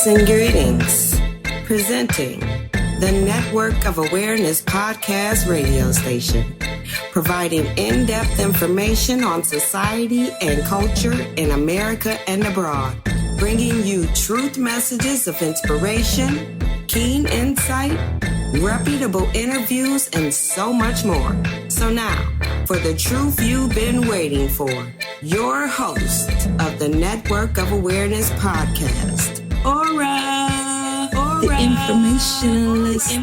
Greetings and greetings. Presenting the Network of Awareness podcast radio station, providing in-depth information on society and culture in America and abroad, bringing you truth messages of inspiration, keen insight, reputable interviews, and so much more. So now, for the truth you've been waiting for, your host of the Network of Awareness podcast, ORRA, the informationalist.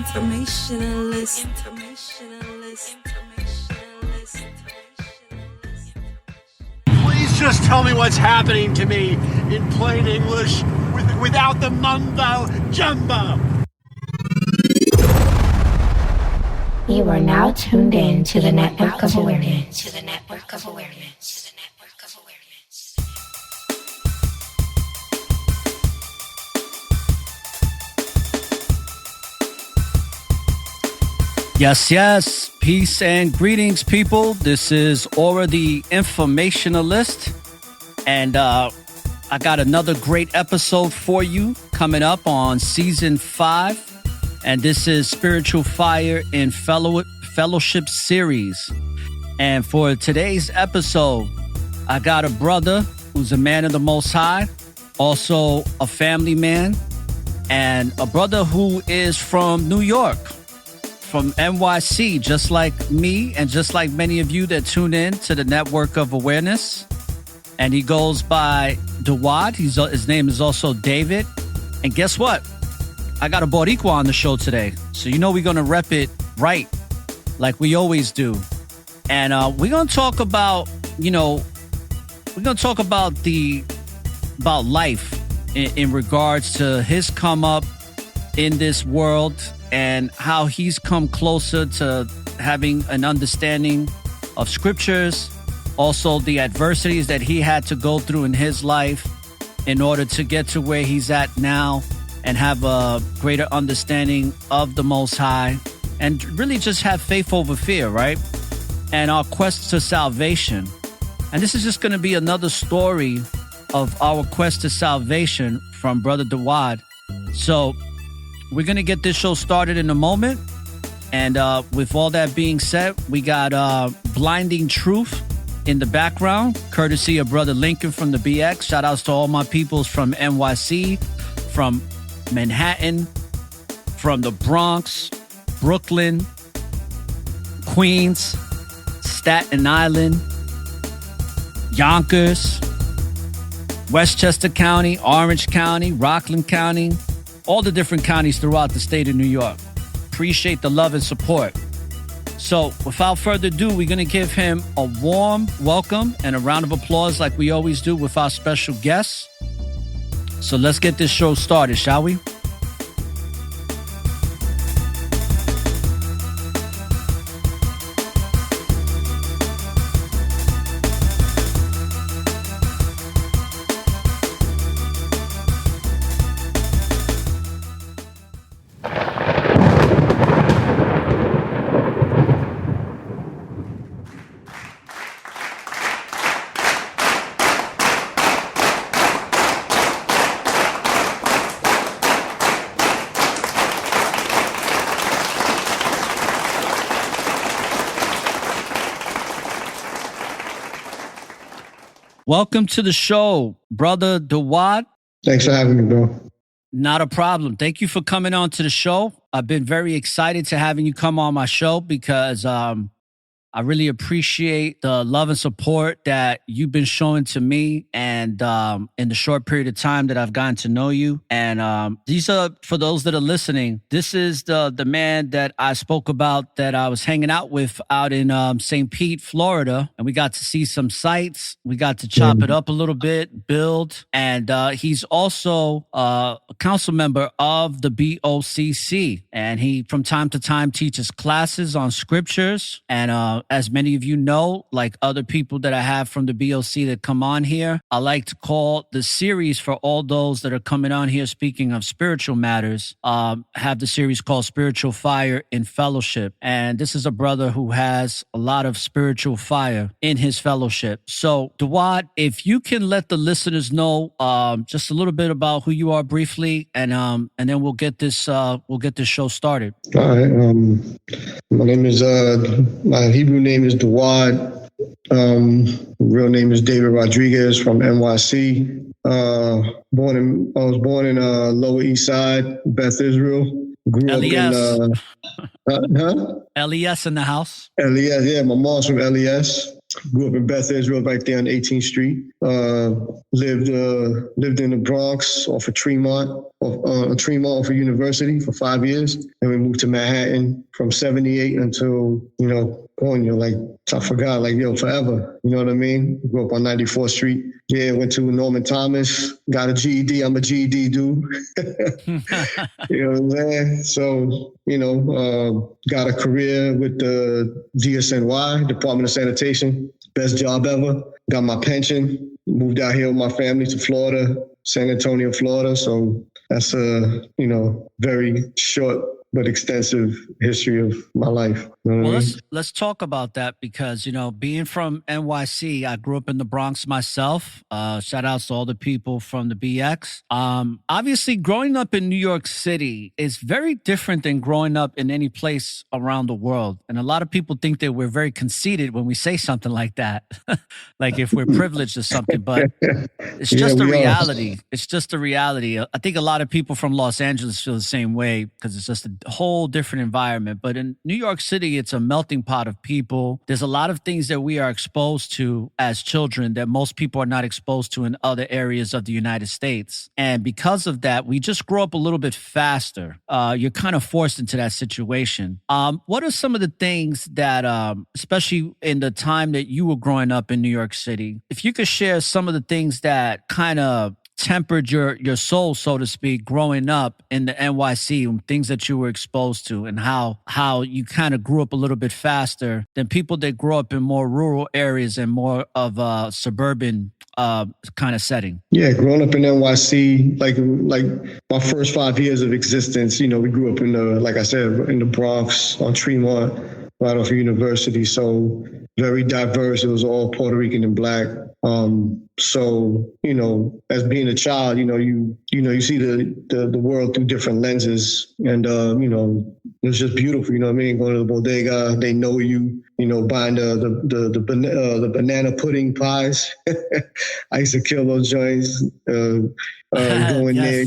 Please just tell me what's happening to me in plain English without the mumbo jumbo. You are now tuned in to the Network of Awareness. Yes. Peace and greetings, people. This is Aura, the informationalist. And I got another great episode for you coming up on season 5. And this is Spiritual Fire in Fellowship Series. And for today's episode, I got a brother who's a man of the Most High, also a family man, and a brother who is from New York, from NYC, just like me and just like many of you that tune in to the Network of Awareness. And he goes by Dawad. His name is also David. And guess what? I got a Boricua on the show today. So you know we're going to rep it right, like we always do. And we're going to talk about, about life in regards to his come up in this world and how he's come closer to having an understanding of scriptures, also the adversities that he had to go through in his life in order to get to where he's at now and have a greater understanding of the Most High and really just have faith over fear, right? And our quest to salvation. And this is just going to be another story of our quest to salvation from Brother Dawad. So we're going to get this show started in a moment. And with all that being said, we got Blinding Truth in the background, courtesy of Brother Lincoln from the BX. Shout outs to all my peoples from NYC, from Manhattan, from the Bronx, Brooklyn, Queens, Staten Island, Yonkers, Westchester County, Orange County, Rockland County, all the different counties throughout the state of New York. Appreciate the love and support. So without further ado, we're going to give him a warm welcome and a round of applause like we always do with our special guests. So let's get this show started, shall we? Welcome to the show, Brother Dawad. Thanks for having me, bro. Not a problem. Thank you for coming on to the show. I've been very excited to having you come on my show because I really appreciate the love and support that you've been showing to me and in the short period of time that I've gotten to know you. And these are, for those that are listening, this is the man that I spoke about that I was hanging out with out in St. Pete, Florida. And we got to see some sights. We got to chop it up a little bit, build. And he's also a council member of the BOCC. And he, from time to time, teaches classes on scriptures and As many of you know, like other people that I have from the BOC that come on here, I like to call the series for all those that are coming on here speaking of spiritual matters, have the series called Spiritual Fire in Fellowship. And this is a brother who has a lot of spiritual fire in his fellowship. So Dawad, if you can let the listeners know just a little bit about who you are briefly, and then we'll get this show started. All right. My name is my Hebrew name is Dawad. Real name is David Rodriguez from NYC. I was born in Lower East Side, Beth Israel. Grew LES. up in LES in the house. LES, yeah. My mom's from LES. Grew up in Beth Israel, right there on 18th Street. Lived in the Bronx off of Tremont for University for 5 years. And we moved to Manhattan from 78 until, I forgot, forever. You know what I mean? Grew up on 94th Street. Yeah, went to Norman Thomas, got a GED. I'm a GED dude. You know what I'm saying? So, got a career with the DSNY, Department of Sanitation. Best job ever. Got my pension. Moved out here with my family to Florida, San Antonio, Florida. So that's a, very short but extensive history of my life. You know what I mean? Let's talk about that because, being from NYC, I grew up in the Bronx myself. Shout outs to all the people from the BX. Obviously, growing up in New York City is very different than growing up in any place around the world. And a lot of people think that we're very conceited when we say something like that, like if we're privileged or something, but it's just a reality. It's just a reality. I think a lot of people from Los Angeles feel the same way because it's just a whole different environment. But in New York City, it's a melting pot of people. There's a lot of things that we are exposed to as children that most people are not exposed to in other areas of the United States. And because of that, we just grow up a little bit faster. You're kind of forced into that situation. What are some of the things that, especially in the time that you were growing up in New York City, if you could share some of the things that kind of tempered your soul, so to speak, growing up in the NYC, things that you were exposed to, and how you kind of grew up a little bit faster than people that grew up in more rural areas and more of a suburban kind of setting? Yeah, growing up in NYC, like my first 5 years of existence, we grew up in the Bronx on Tremont, right off of University. So very diverse. It was all Puerto Rican and Black. So, as being a child, you see the world through different lenses, and, it was just beautiful. You know what I mean? Going to the bodega, they know you, buying the banana pudding pies. I used to kill those joints, going there,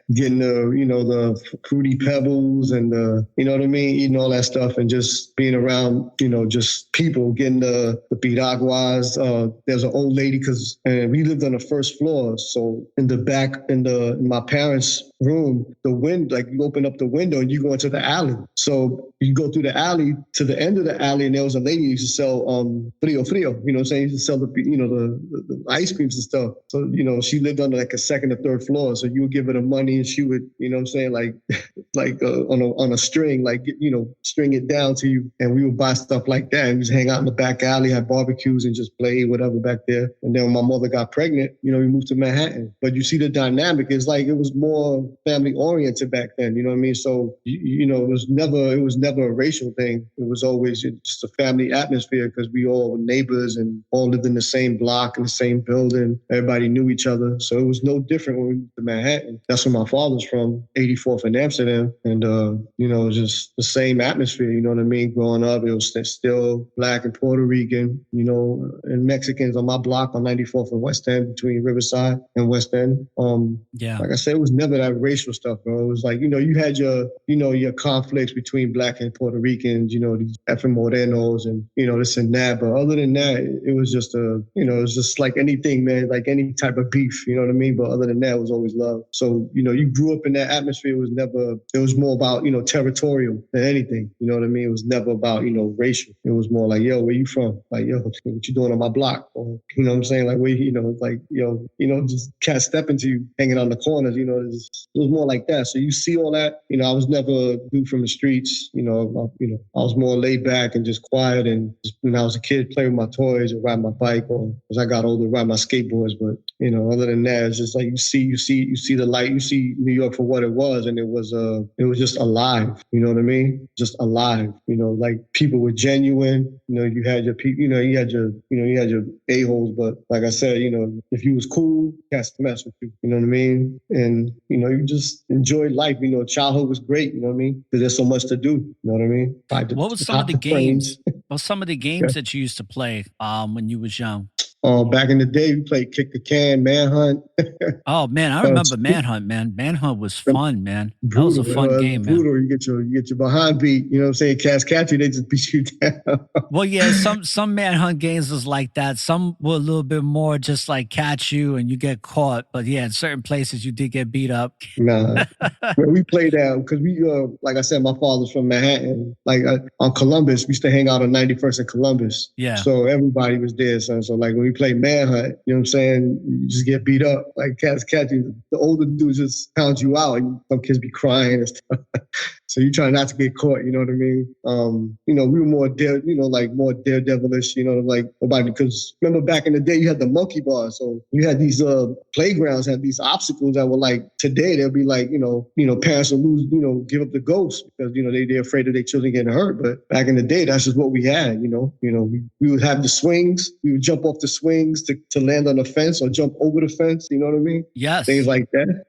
getting the fruity pebbles and eating all that stuff and just being around, just people getting the piraguas. There's an old lady and we lived on the first floor. So in the back, in my parents' room, the window, you open up the window and you go into the alley. So you go through the alley to the end of the alley, and there was a lady who used to sell frio. You know what I'm saying? Used to sell the ice creams and stuff. So she lived on a second or third floor. So you would give her the money, and she would, on a string, string it down to you, and we would buy stuff like that. And we just hang out in the back alley, have barbecues, and just play whatever back there. And then when my mother got pregnant, we moved to Manhattan. But you see the dynamic is it was more family oriented back then. You know what I mean? So it was never a racial thing. It was always just a family atmosphere because we all were neighbors and all lived in the same block in the same building. Everybody knew each other. So it was no different when we moved to Manhattan. That's where my father's from, 84th in Amsterdam. And, it was just the same atmosphere. You know what I mean? Growing up, it was still Black and Puerto Rican, and Mexicans on my block on 94th and West End, between Riverside and West End. Like I said, it was never that racial stuff, bro. It was you had your conflicts between Black and Puerto Ricans, these effing morenos and, this and that. But other than that, it was just it was just like anything, man, like any type of beef, you know what I mean? But other than that, it was always love. So, you grew up in that atmosphere. It was more about, territorial than anything. You know what I mean? It was never about, racial. It was more like, yo, where you from? Like, yo, what you doing on my block? Or, you know what I'm saying? Like, where, just cats stepping to you, hanging on the corners, it was more like that. So you see all that, I was never dude from the streets, I was more laid back and just quiet and just, when I was a kid, play with my toys or ride my bike, or as I got older, ride my skateboards. But other than that, it's just like you see the light, you see New York for what it was, and it was just alive. You know what I mean? Just alive. Like people were genuine. You had your people. You had your a-holes, but like I said, if you was cool, cats to mess with you. You know what I mean? And you just enjoyed life. Childhood was great. You know what I mean? Because there's so much to do. You know what I mean? What was some of the games? What some of the games that you used to play when you was young? Back in the day, we played kick the can, manhunt. Oh man, I remember manhunt. Man, manhunt was fun, man. That was a fun game, man. Brutal. You get your behind beat. You know what I'm saying? Cats catch you, they just beat you down. Well, yeah, some manhunt games was like that. Some were a little bit more just like catch you and you get caught. But yeah, in certain places you did get beat up. Nah, we played out because we, like I said, my father's from Manhattan. Like on Columbus, we used to hang out on 91st and Columbus. Yeah. So everybody was there, son. So like when we play manhunt, you know what I'm saying? You just get beat up. Like cats catch you. The older dudes just pound you out. And some kids be crying and stuff. So you try not to get caught, you know what I mean? We were more more daredevilish, like nobody, because remember back in the day you had the monkey bars. So you had these playgrounds, had these obstacles that were like today they'll be like, parents will lose, give up the ghost because, they're afraid of their children getting hurt. But back in the day, that's just what we had, we would have the swings, we would jump off the swings to land on the fence or jump over the fence, you know what I mean? Yes. Things like that.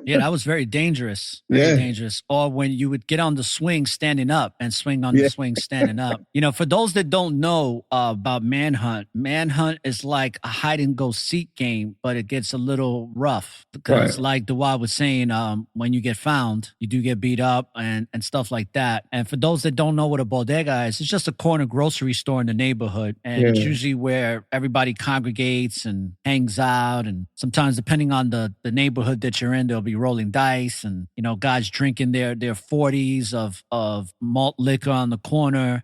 Yeah, that was very dangerous. Very dangerous. Or when you would get on the swing standing up and swing on the swing standing up. For those that don't know about manhunt is like a hide and go seek game, but it gets a little rough because like Dawad was saying, when you get found, you do get beat up and stuff like that. And for those that don't know what a bodega is, it's just a corner grocery store in the neighborhood. And it's usually where everybody congregates and hangs out. And sometimes depending on the neighborhood that you're in, they'll be rolling dice and, guys drinking their 40s of malt liquor on the corner,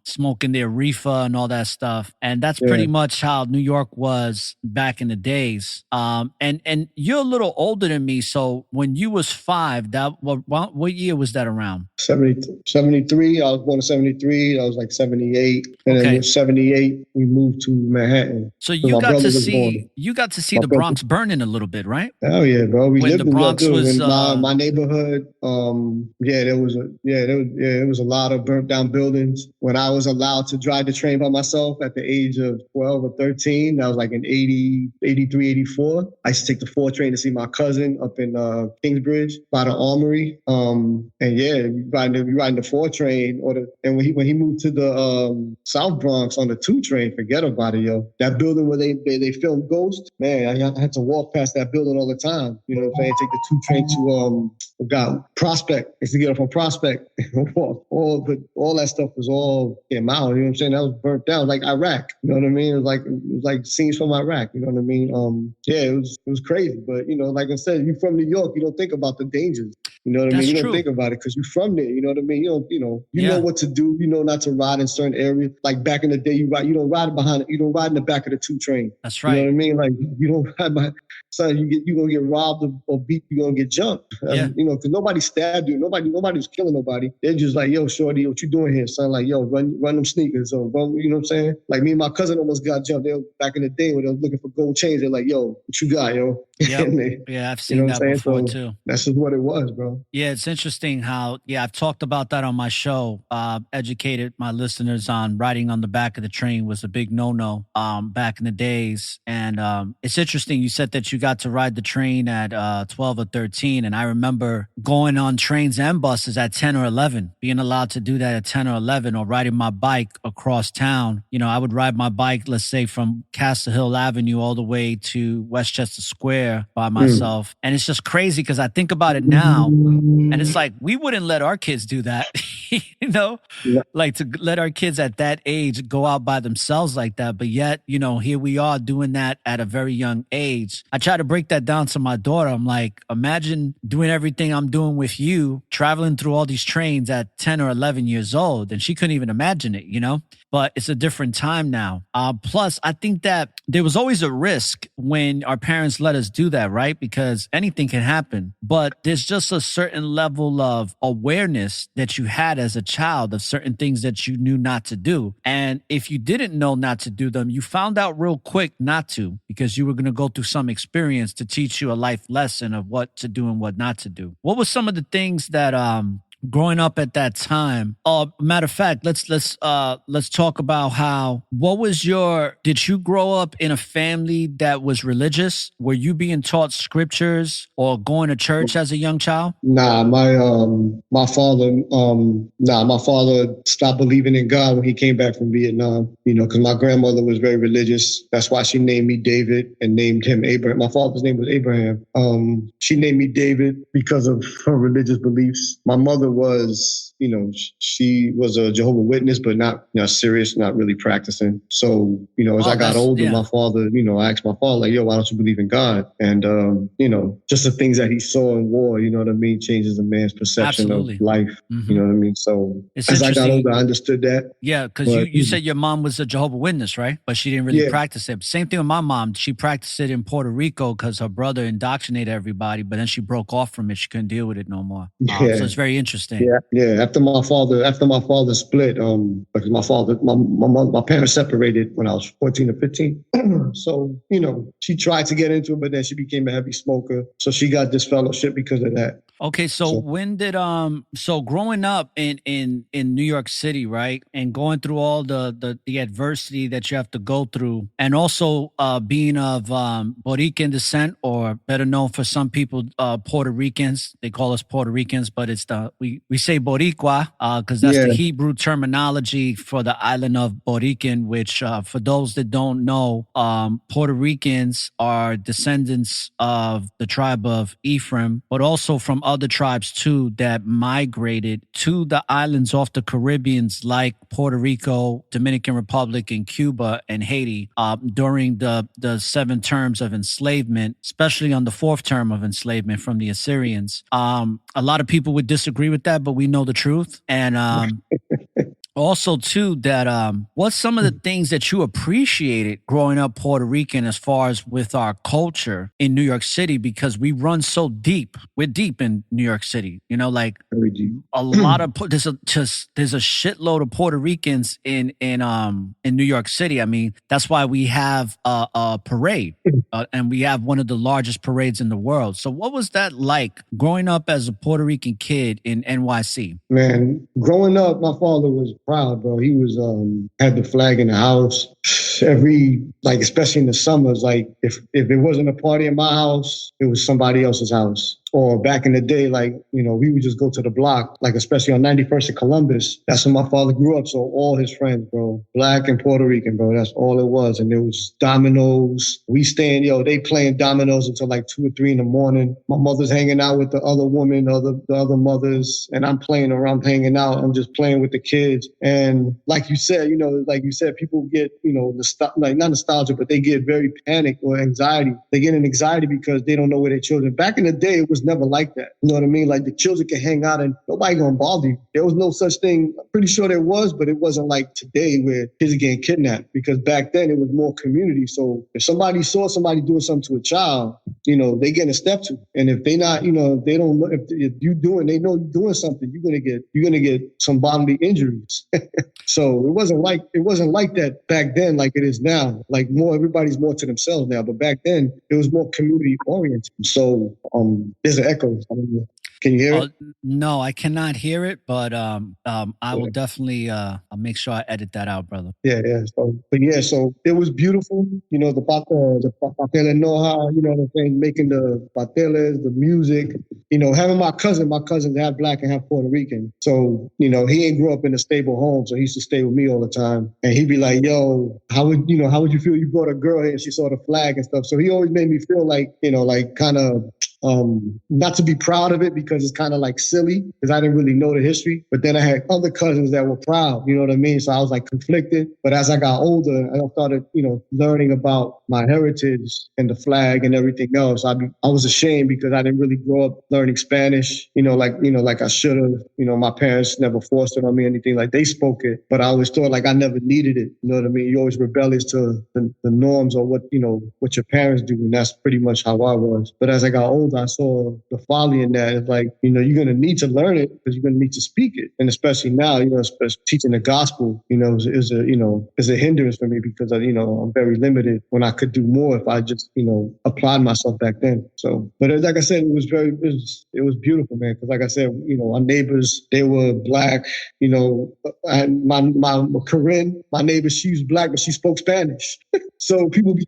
smoking their reefer and all that stuff. And that's pretty much how New York was back in the days. And you're a little older than me. So when you was 5, what year was that around? 73. I was born in 73. I was like 78. And then in 78, we moved to Manhattan. So you got to see the Bronx burning a little bit, right? Oh yeah, bro. We when lived the in Bronx was my neighborhood. There was a lot of burnt down buildings. When I was allowed to drive the train by myself at the age of 12 or 13, that was like in 80, 83, 84. I used to take the 4 train to see my cousin up in Kingsbridge by the Armory. We riding the 4 train and when he moved to the South Bronx on the 2 train, forget about it, yo. That building where they filmed Ghost, man, I had to walk past that building all the time. You know what I'm saying? Take the 2 train to Prospect. I used to get off on Prospect. all that stuff was all came out. You know what I'm saying? That was burnt down like Iraq. You know what I mean? It was like scenes from Iraq. You know what I mean? It was crazy. But like I said, you're from New York, you don't think about the dangers. You know what I mean? You don't think about it because you're from there. You know what I mean? You know what to do. You know not to ride in certain areas. Like back in the day, you don't ride in the back of the 2 train. That's right. You know what I mean? Like you don't ride behind. Son, you're gonna get robbed or beat. You're gonna get jumped. Because nobody stabbed you. Nobody was killing nobody. They're just like, yo, shorty, what you doing here, son? Like, yo, run them sneakers. Or run, you know what I'm saying? Like me and my cousin almost got jumped. They were back in the day when they were looking for gold chains. They're like, yo, what you got, yo? Yeah, I've seen that before too. That's just what it was, bro. Yeah, it's interesting how, I've talked about that on my show, educated my listeners on riding on the back of the train was a big no-no back in the days. And it's interesting. You said that you got to ride the train at 12 or 13. And I remember going on trains and buses at 10 or 11, being allowed to do that at 10 or 11 or riding my bike across town. I would ride my bike, let's say from Castle Hill Avenue all the way to Westchester Square by myself. And it's just crazy because I think about it now and it's like, we wouldn't let our kids do that, like to let our kids at that age go out by themselves like that. But yet, here we are doing that at a very young age. I try to break that down to my daughter. I'm like, imagine doing everything I'm doing with you, traveling through all these trains at 10 or 11 years old. And she couldn't even imagine it, but it's a different time now. Plus, I think that there was always a risk when our parents let us do that, right? Because anything can happen. But there's just a certain level of awareness that you had as a child of certain things that you knew not to do. And if you didn't know not to do them, you found out real quick not to, because you were going to go through some experience to teach you a life lesson of what to do and what not to do. What were some of the things that growing up at that time? Matter of fact, let's talk about did you grow up in a family that was religious? Were you being taught scriptures or going to church as a young child? Nah, my father stopped believing in God when he came back from Vietnam, because my grandmother was very religious. That's why she named me David and named him Abraham. My father's name was Abraham. She named me David because of her religious beliefs. My mother was, she was a Jehovah's Witness, but not serious, not really practicing. So, as I got older, my father, I asked my father, like, yo, why don't you believe in God? And, just the things that he saw in war, you know what I mean, changes a man's perception of life. Mm-hmm. You know what I mean? So as I got older, I understood that. Yeah, because you said your mom was a Jehovah's Witness, right? But she didn't really practice it. Same thing with my mom. She practiced it in Puerto Rico because her brother indoctrinated everybody, but then she broke off from it. She couldn't deal with it no more. So it's very interesting. Yeah. After my father split, because my parents separated when I was 14 or 15. So, she tried to get into it, but then she became a heavy smoker. So she got disfellowship because of that. Okay, so when did so growing up in New York City, right, and going through all the adversity that you have to go through, and also being of Borican descent, or better known for some people, Puerto Ricans. They call us Puerto Ricans, but it's we say Boricua because that's the Hebrew terminology for the island of Borican, which for those that don't know, Puerto Ricans are descendants of the tribe of Ephraim, but also from other tribes too that migrated to the islands off the Caribbeans, like Puerto Rico, Dominican Republic, and Cuba and Haiti, during the 7 terms of enslavement, especially on the 4th term of enslavement from the Assyrians. A lot of people would disagree with that, but we know the truth. And also, too, that what's some of the things that you appreciated growing up Puerto Rican as far as with our culture in New York City? Because we run so deep. We're deep in New York City. Like a lot of there's a shitload of Puerto Ricans in New York City. I mean, that's why we have a parade, and we have one of the largest parades in the world. So, what was that like growing up as a Puerto Rican kid in NYC? Man, growing up, my father was proud, bro. He was had the flag in the house especially in the summers. Like if it wasn't a party in my house, it was somebody else's house. Or back in the day, we would just go to the block, especially on 91st and Columbus. That's where my father grew up. So all his friends, bro, Black and Puerto Rican, bro, that's all it was. And there was dominoes. We they playing dominoes until 2 or 3 in the morning. My mother's hanging out with the other women, the other mothers, and I'm playing around, hanging out. I'm just playing with the kids. And like you said, people get, not nostalgia, but they get very panicked or anxiety. They get an anxiety because they don't know where their children. Back in the day, it was never like that. You know what I mean? Like the children can hang out and nobody gonna bother you. There was no such thing. I'm pretty sure there was, but it wasn't like today where kids are getting kidnapped, because back then it was more community. So if somebody saw somebody doing something to a child, they get a step to. And if they not, they don't know if you doing, they know you're doing something, you're gonna get some bodily injuries. So it wasn't like that back then like it is now. Like everybody's more to themselves now. But back then it was more community oriented. So there's an echo. Can you hear it? No, I cannot hear it, but I will definitely I'll make sure I edit that out, brother. Yeah. So it was beautiful. The patela noja, the thing, making the pateles, the music. Having my cousins half Black and half Puerto Rican. So he ain't grew up in a stable home, so he used to stay with me all the time. And he'd be like, "Yo, how would you feel? You brought a girl here and she saw the flag and stuff." So he always made me feel like kind of not to be proud of it because it's kind of like silly because I didn't really know the history. But then I had other cousins that were proud, you know what I mean? So I was like conflicted. But as I got older, I started, learning about my heritage and the flag and everything else. I was ashamed because I didn't really grow up learning Spanish, like I should have. My parents never forced it on me, anything like they spoke it, but I always thought like I never needed it. You know what I mean? You're always rebellious to the norms or what your parents do. And that's pretty much how I was. But as I got older, I saw the folly in that. It's like, you're going to need to learn it because you're going to need to speak it. And especially now, especially teaching the gospel, is a hindrance for me because, I'm very limited when I could do more if I just, applied myself back then. So, but like I said, it was beautiful, man. Because like I said, our neighbors, they were black, and my Corinne, my neighbor, she was black, but she spoke Spanish. So people be,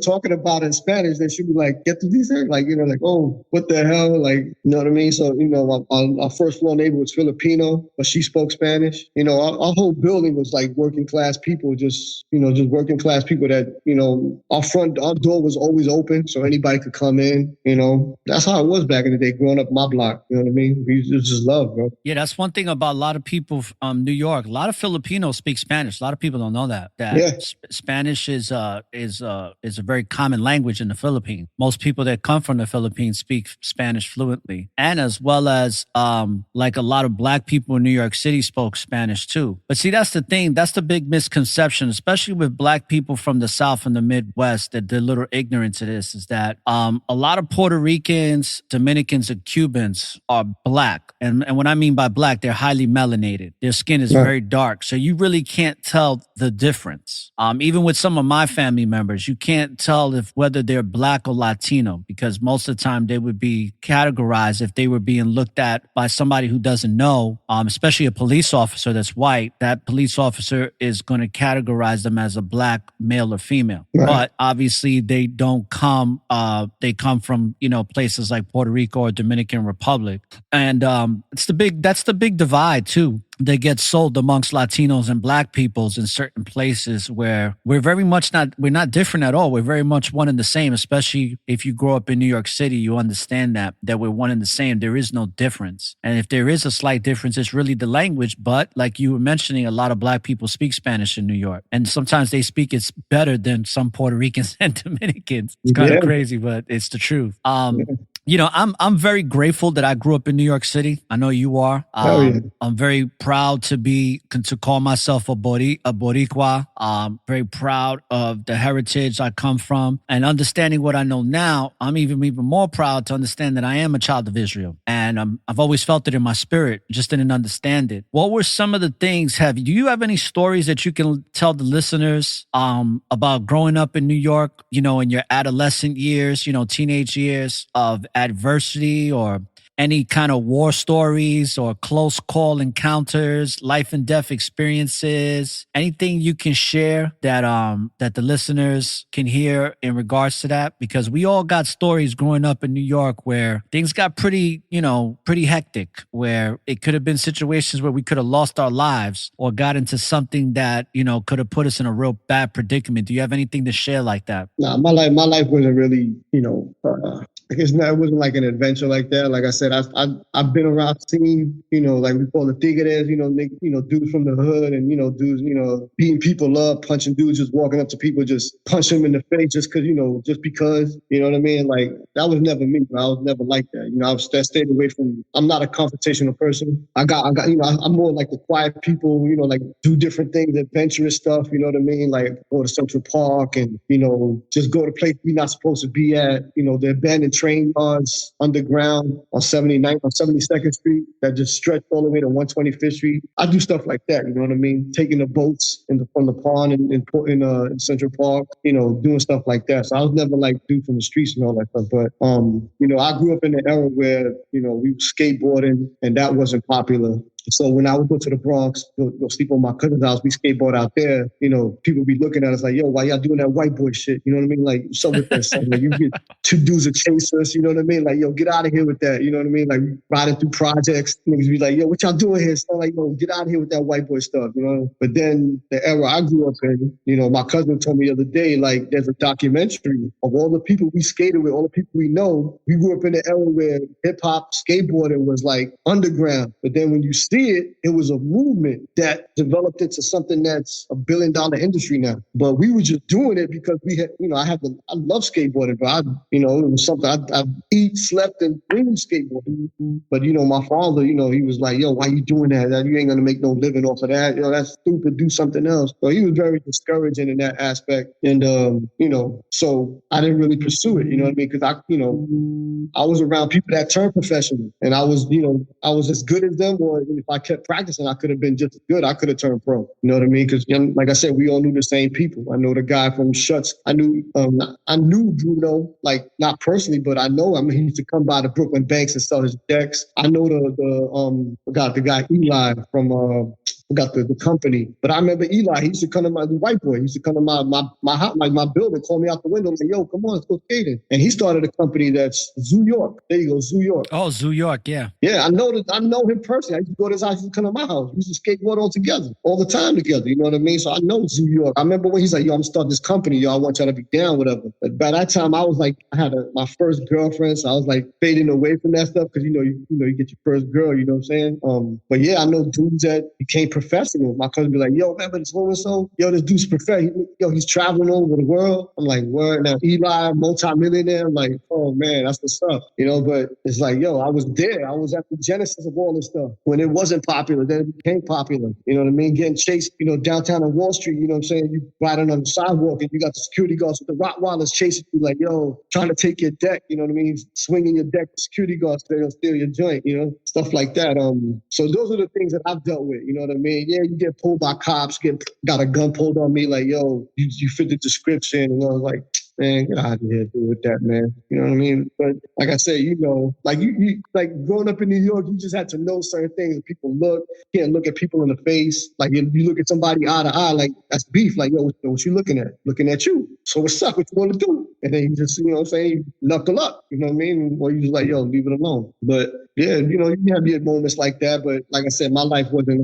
talking about it in Spanish, then she'd be like, get to these things, like, oh, what the hell? Like, you know what I mean? So, our first floor neighbor was Filipino, but she spoke Spanish. Our whole building was like working class people, just working class people that, our door was always open so anybody could come in, That's how it was back in the day, growing up my block, you know what I mean? We just love, bro. Yeah, that's one thing about a lot of people from New York. A lot of Filipinos speak Spanish. A lot of people don't know that. Spanish is a very common language in the Philippines. Most people that come from the Philippines speak Spanish fluently, and as well as like a lot of black people in New York City spoke Spanish too. But see, that's the thing. That's the big misconception, especially with black people from the South and the Midwest, that they're a little ignorant to this, is that a lot of Puerto Ricans, Dominicans, and Cubans are black. And what I mean by black, they're highly melanated. Their skin is very dark. So you really can't tell the difference. Even with some of my family members, you can't tell whether they're black or Latino, because most of the time they would be categorized if they were being looked at by somebody who doesn't know, especially a police officer that's white. That police officer is going to categorize them as a black male or female. Right. But obviously they don't come, they come from, places like Puerto Rico or Dominican Republic. And that's the big divide too. They get sold amongst Latinos and black peoples in certain places where we're not different at all. We're very much one and the same, especially if you grow up in New York City, you understand that we're one and the same. There is no difference. And if there is a slight difference, it's really the language. But like you were mentioning, a lot of black people speak Spanish in New York. And sometimes they speak it better than some Puerto Ricans and Dominicans. It's kind of crazy, but it's the truth. I'm very grateful that I grew up in New York City. I know you are. I'm very proud to call myself a Boricua. Very proud of the heritage I come from, and understanding what I know now. I'm even more proud to understand that I am a child of Israel, and I've always felt it in my spirit, just didn't understand it. What were some of the things? Do you have any stories that you can tell the listeners about growing up in New York? In your adolescent years, teenage years of adversity, or any kind of war stories or close call encounters, life and death experiences, anything you can share that the listeners can hear in regards to that? Because we all got stories growing up in New York where things got pretty hectic, where it could have been situations where we could have lost our lives or got into something that, could have put us in a real bad predicament. Do you have anything to share like that? No, my life wasn't really, it wasn't like an adventure like that. Like I said, I've been around, seen, like we call the tigres, dudes from the hood, and dudes, beating people up, punching dudes, just walking up to people, just punch them in the face, just because, you know what I mean? Like that was never me. I was never like that. I stayed away from. I'm not a confrontational person. I got. I'm more like the quiet people. Like do different things, adventurous stuff. You know what I mean? Like go to Central Park and just go to places we're not supposed to be at. The abandoned train yards underground on 79th, on 72nd Street that just stretch all the way to 125th Street. I do stuff like that, you know what I mean? Taking the boats from the pond in Central Park, doing stuff like that. So I was never like dude from the streets and all that stuff. But, I grew up in an era where, we were skateboarding and that wasn't popular. So when I would go to the Bronx, go sleep on my cousin's house, we skateboard out there, people be looking at us like, yo, why y'all doing that white boy shit? You know what I mean? Like, what's up with that, son? Like, you get two dudes to chase us, you know what I mean? Like, yo, get out of here with that, you know what I mean? Like, riding through projects, niggas be like, yo, what y'all doing here, son? Like, yo, get out of here with that white boy stuff, But then the era I grew up in, my cousin told me the other day, like, there's a documentary of all the people we skated with, all the people we know. We grew up in the era where hip-hop skateboarding was like underground. But then when you see it, it was a movement that developed into something that's $1 billion industry now. But we were just doing it because we had, I love skateboarding, but it was something I eat, slept, and breathed skateboarding. But, my father, he was like, yo, why you doing that? You ain't going to make no living off of that. That's stupid. Do something else. So he was very discouraging in that aspect. And, so I didn't really pursue it, you know what I mean? Because I was around people that turned professional, and I was as good as them, or if I kept practicing, I could have been just as good. I could have turned pro. You know what I mean? Because, like I said, we all knew the same people. I know the guy from Shuts. I knew Bruno, like not personally, but I know him. He used to come by the Brooklyn Banks and sell his decks. I know the guy Eli from the company. But I remember Eli, he used to come to the white boy. He used to come to my house, like my building, call me out the window and say, yo, come on, let's go skating. And he started a company that's Zoo York. There you go, Zoo York. Oh, Zoo York, yeah. Yeah, I know him personally. I used to go to his house, he used to come to my house. We used to skateboard all the time together. You know what I mean? So I know Zoo York. I remember when he's like, yo, I'm gonna start this company, yo, I want y'all to be down, whatever. But by that time, I was like, I had my first girlfriend, so I was like fading away from that stuff because you get your first girl, you know what I'm saying? But yeah, I know dudes that became professional. My cousin be like, yo, remember this so-and-so? Yo, this dude's professional. Yo, he's traveling all over the world. I'm like, word. Now Eli, multi-millionaire. I'm like, oh man, that's what's up. But it's like, yo, I was there. I was at the genesis of all this stuff. When it wasn't popular, then it became popular. You know what I mean? Getting chased, downtown on Wall Street, you know what I'm saying? You riding on the sidewalk and you got the security guards with the Rottweilers chasing you like, yo, trying to take your deck, you know what I mean? Swinging your deck, the security guards, they're gonna steal your joint, stuff like that. So those are the things that I've dealt with, you know what I mean? Yeah, you get pulled by cops, got a gun pulled on me, like, yo, you fit the description. And I was like, man, get out of here, do with that, man. You know what I mean? But like I said, like you like growing up in New York, you just had to know certain things. People you can't look at people in the face. Like you look at somebody eye to eye, like that's beef. Like, yo, what you looking at? Looking at you. So what's up? What you want to do? And then you just, you know what I'm saying, you knuckle up. You know what I mean? Or you just like, yo, leave it alone. But yeah, you have your moments like that. But like I said, my life wasn't,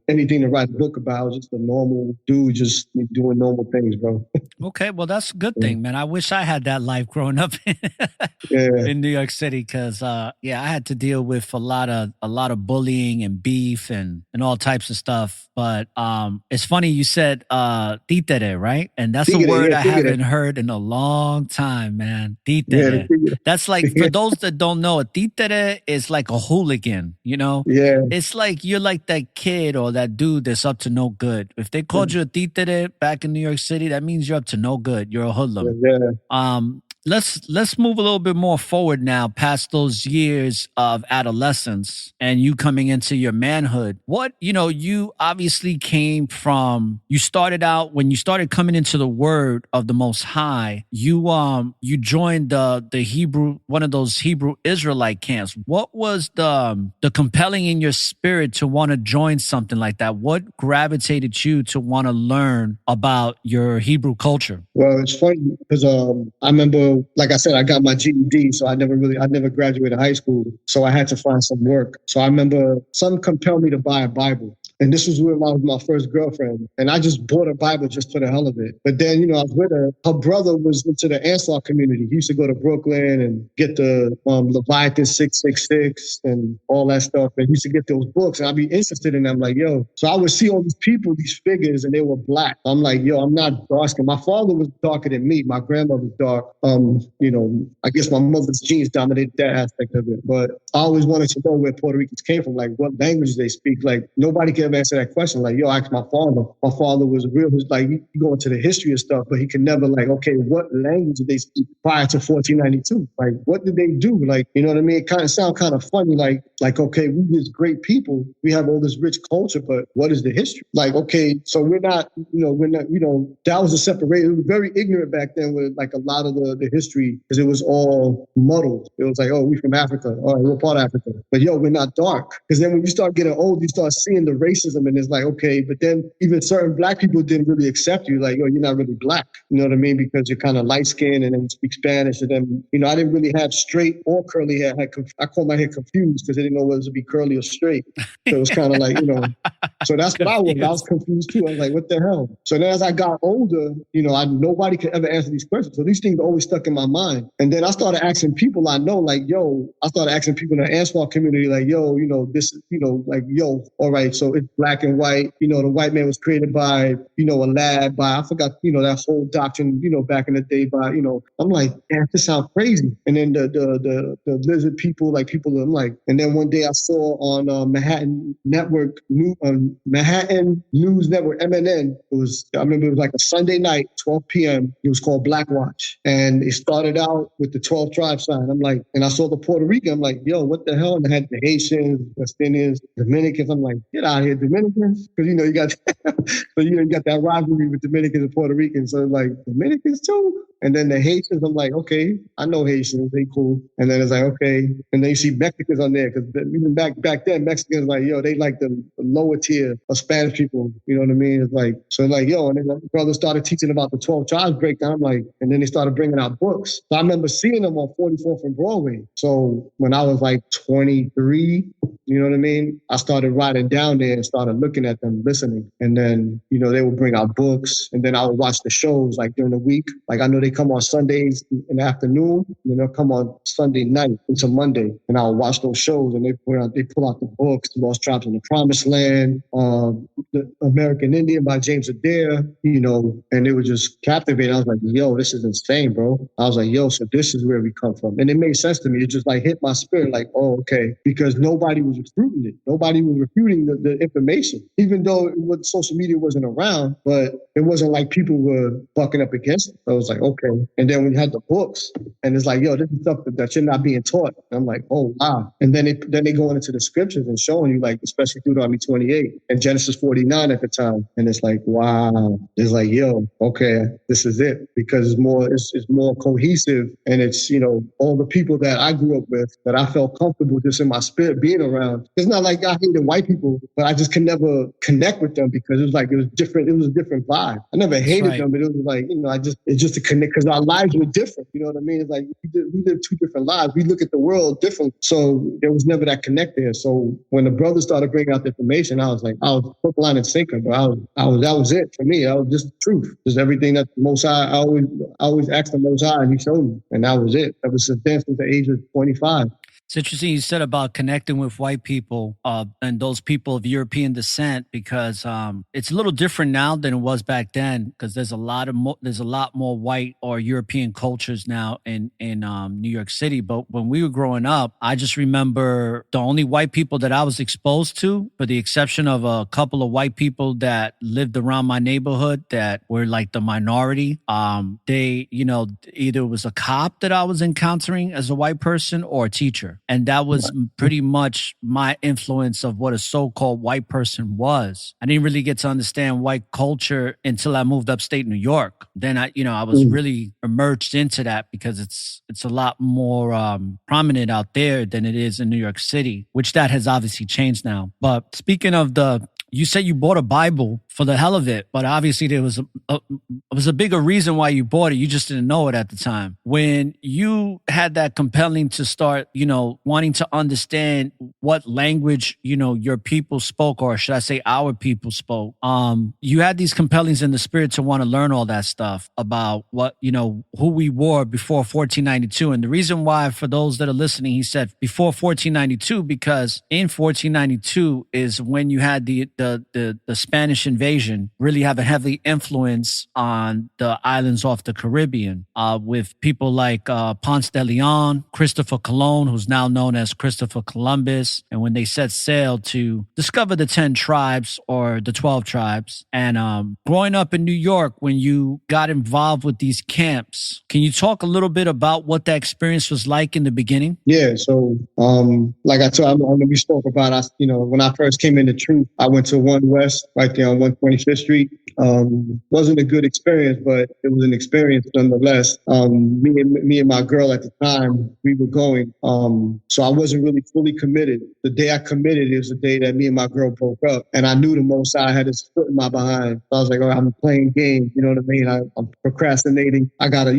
anything to write a book about. I was just a normal dude, just doing normal things, bro. Okay, well, that's a good thing, man. I wish I had that life growing up in New York City because, I had to deal with a lot of bullying and beef and all types of stuff. But it's funny you said títere, right? And that's a word I haven't heard in a long time, man. Títere. That's like, for those that don't know, a títere is like a hooligan, Yeah. It's like you're like that kid or that dude that's up to no good. If they called you a títere back in New York City, that means you're up to no good. You're a hoodlum. Yeah. Let's move a little bit more forward now, past those years of adolescence and you coming into your manhood. What, you obviously came from, you started out, when you started coming into the word of the Most High, you joined the Hebrew, one of those Hebrew Israelite camps. What was the compelling in your spirit to want to join something like that? What gravitated you to want to learn about your Hebrew culture? Well, it's funny because I remember, like I said, I got my GED, so I never graduated high school, so I had to find some work. So I remember some compelled me to buy a Bible. And this was with my first girlfriend. And I just bought a Bible just for the hell of it. But then, I was with her. Her brother was into the Ansar community. He used to go to Brooklyn and get the Leviathan 666 and all that stuff. And he used to get those books. And I'd be interested in them. Like, yo. So I would see all these people, these figures, and they were black. I'm like, yo, I'm not dark skinned. My father was darker than me. My grandmother was dark. I guess my mother's genes dominated that aspect of it. But I always wanted to know where Puerto Ricans came from, like what language they speak. Like nobody could never answer that question. Like, yo, I asked my father. My father was like, you go into the history of stuff, but he could never like, okay, what language did they speak prior to 1492? Like, what did they do? Like, you know what I mean? It kind of sound kind of funny. Like, okay, we just great people. We have all this rich culture, but what is the history? Like, okay, so we're not, that was a separation. It was very ignorant back then with like a lot of the history because it was all muddled. It was like, oh, we from Africa. All right, we're part of Africa. But yo, we're not dark. Because then when you start getting old, you start seeing the racism and it's like, okay, but then even certain black people didn't really accept you. Like, yo, you're not really black. You know what I mean? Because you're kind of light skinned and then you speak Spanish. And then, I didn't really have straight or curly hair. I called my hair confused because I didn't know whether to be curly or straight. So it was kind of like, so that's what I was. I was confused too. I was like, what the hell? So then as I got older, nobody could ever answer these questions. So these things always stuck in my mind. And then I started asking people I know, like, I started asking people in the Answar community, like, this, like, all right, so it's black and white. The white man was created by, a lab by, I forgot, that whole doctrine, back in the day by, I'm like, damn, this sounds crazy. And then the lizard people, like people, I'm like, and then one day I saw on Manhattan News Network, MNN, I remember it was like a Sunday night, 12 p.m. It was called Black Watch. And it started out with the 12 tribe sign. I'm like, and I saw the Puerto Rican. I'm like, yo, what the hell? And I had the Haitians, West Indians, Dominicans. I'm like, get out of here, Dominicans. Because, you got, you got that rivalry with Dominicans and Puerto Ricans. So like, Dominicans too? And then the Haitians, I'm like, okay, I know Haitians, they cool. And then it's like, okay. And then you see Mexicans on there, because even back then, Mexicans like, yo, they like the lower tier of Spanish people. You know what I mean? It's like, so like, yo, and then my brother started teaching about the 12 tribes breakdown. I'm like, and then they started bringing out books. So I remember seeing them on 44th and Broadway. So when I was like 23, you know what I mean? I started riding down there and started looking at them, listening. And then, they would bring out books. And then I would watch the shows like during the week. Like I know they come on Sundays in the afternoon, and they'll come on Sunday night into Monday. And I'll watch those shows and they pull out the books, Lost Tribes in the Promised Land, The American Indian by James Adair, and it was just captivating. I was like, yo, this is insane, bro. I was like, yo, so this is where we come from. And it made sense to me. It just like hit my spirit like, oh, okay. Because nobody was refuting it. Nobody was refuting the information, even though social media wasn't around, but it wasn't like people were bucking up against it. I was like, okay. And then when you had the books and it's like, yo, this is stuff that you're not being taught. And I'm like, oh, wow. And then they go into the scriptures and showing you, like, especially Deuteronomy 28 and Genesis 49 at the time. And it's like, wow. It's like, yo, okay, this is it. Because it's more cohesive. And it's, all the people that I grew up with that I felt comfortable just in my spirit being around. It's not like I hated white people, but I just could never connect with them because it was different. It was a different vibe. I never hated them, but it was like, it's just to connect because our lives were different. You know what I mean? It's like we live two different lives. We look at the world different. So there was never that connect there. So when the brothers started bringing out the information, I was like, I was hook, line, and sinker. But that was it for me. That was just the truth. Just everything that the Most High, I always asked the Most High, and He showed me. And that was it. That was since the age of 25. It's interesting you said about connecting with white people and those people of European descent, because it's a little different now than it was back then, because there's a lot more white or European cultures now in New York City. But when we were growing up, I just remember the only white people that I was exposed to, for the exception of a couple of white people that lived around my neighborhood that were like the minority. They, either it was a cop that I was encountering as a white person or a teacher. And that was pretty much my influence of what a so-called white person was. I didn't really get to understand white culture until I moved upstate New York. Then I was really immersed into that because it's a lot more prominent out there than it is in New York City, which that has obviously changed now. But speaking of you said you bought a Bible for the hell of it, but obviously there was a bigger reason why you bought it. You just didn't know it at the time. When you had that compelling to start, wanting to understand what language, your people spoke, or should I say our people spoke, you had these compellings in the spirit to want to learn all that stuff about what, who we were before 1492. And the reason why, for those that are listening, he said before 1492, because in 1492 is when you had the Spanish invasion invasion really have a heavy influence on the islands off the Caribbean, with people like Ponce de Leon, Christopher Colon, who's now known as Christopher Columbus, and when they set sail to discover the 10 tribes or the 12 tribes. And growing up in New York, when you got involved with these camps, can you talk a little bit about what that experience was like in the beginning? Yeah, so like I told, we spoke about, when I first came into Truth, I went to One West right there on 125th Street. Wasn't a good experience, but it was an experience nonetheless. Me and my girl at the time, we were going. So I wasn't really fully committed. The day I committed, it was the day that me and my girl broke up, and I knew the most I had his foot in my behind. So I was like, oh, I'm playing games, you know what I mean? I'm procrastinating. I gotta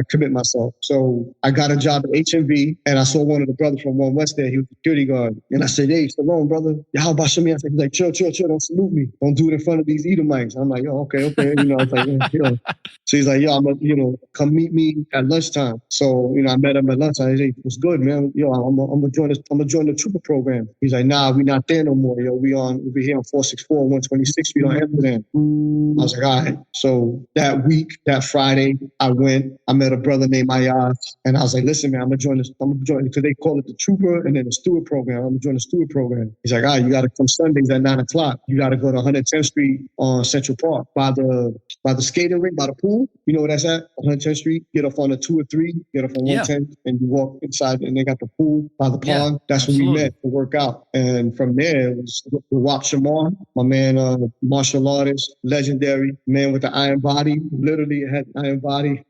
commit myself. So I got a job at HMV, and I saw one of the brothers from One West there. He was a security guard, and I said, hey, shalom, brother. How about me? I said, he's like, chill, don't salute me. Don't do it in front of these Edomites. I'm like, yo, okay. I was like, yo. So he's like, yo, come meet me at lunchtime. So, I met him at lunchtime. He's like, what's good, man? Yo, I'm gonna join the trooper program. He's like, nah, we not there no more. Yo, we'll be here on 464, 126th Street on Amsterdam. I was like, all right. So that week, that Friday, I met a brother named Ayaz, and I was like, listen, man, I'm gonna join because they call it the trooper and then the steward program. I'm gonna join the steward program. He's like, all right, you gotta come Sundays at 9:00. You gotta go to 110th Street on Central Park by the skating rink, by the pool. You know where that's at? 110th Street. Get off on the 2 or 3, get off on 110, and you walk inside, and they got the pool by the pond. That's when we met to work out. And from there, it was Wap Shamar, my man, martial artist, legendary, man with the iron body, literally had an iron body.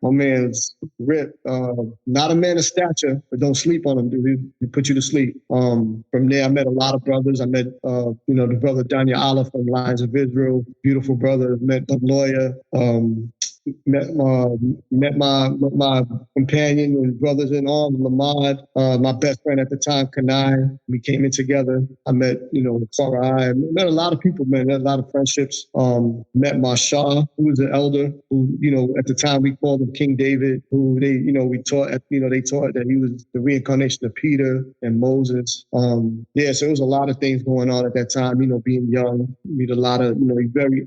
My man's ripped. Not a man of stature, but don't sleep on him, dude. He put you to sleep. From there, I met a lot of brothers. I met, the brother Danya Allah from Lions of Israel, beautiful brother. Met the lawyer. Met my companion and brothers in arms, Lamad, my best friend at the time, Kanai. We came in together. I met, Sarai. I met a lot of people, man. Met a lot of friendships. Met Mashah, who was an elder, who, at the time we called him King David, who they taught that he was the reincarnation of Peter and Moses. So it was a lot of things going on at that time, being young, meet a lot of,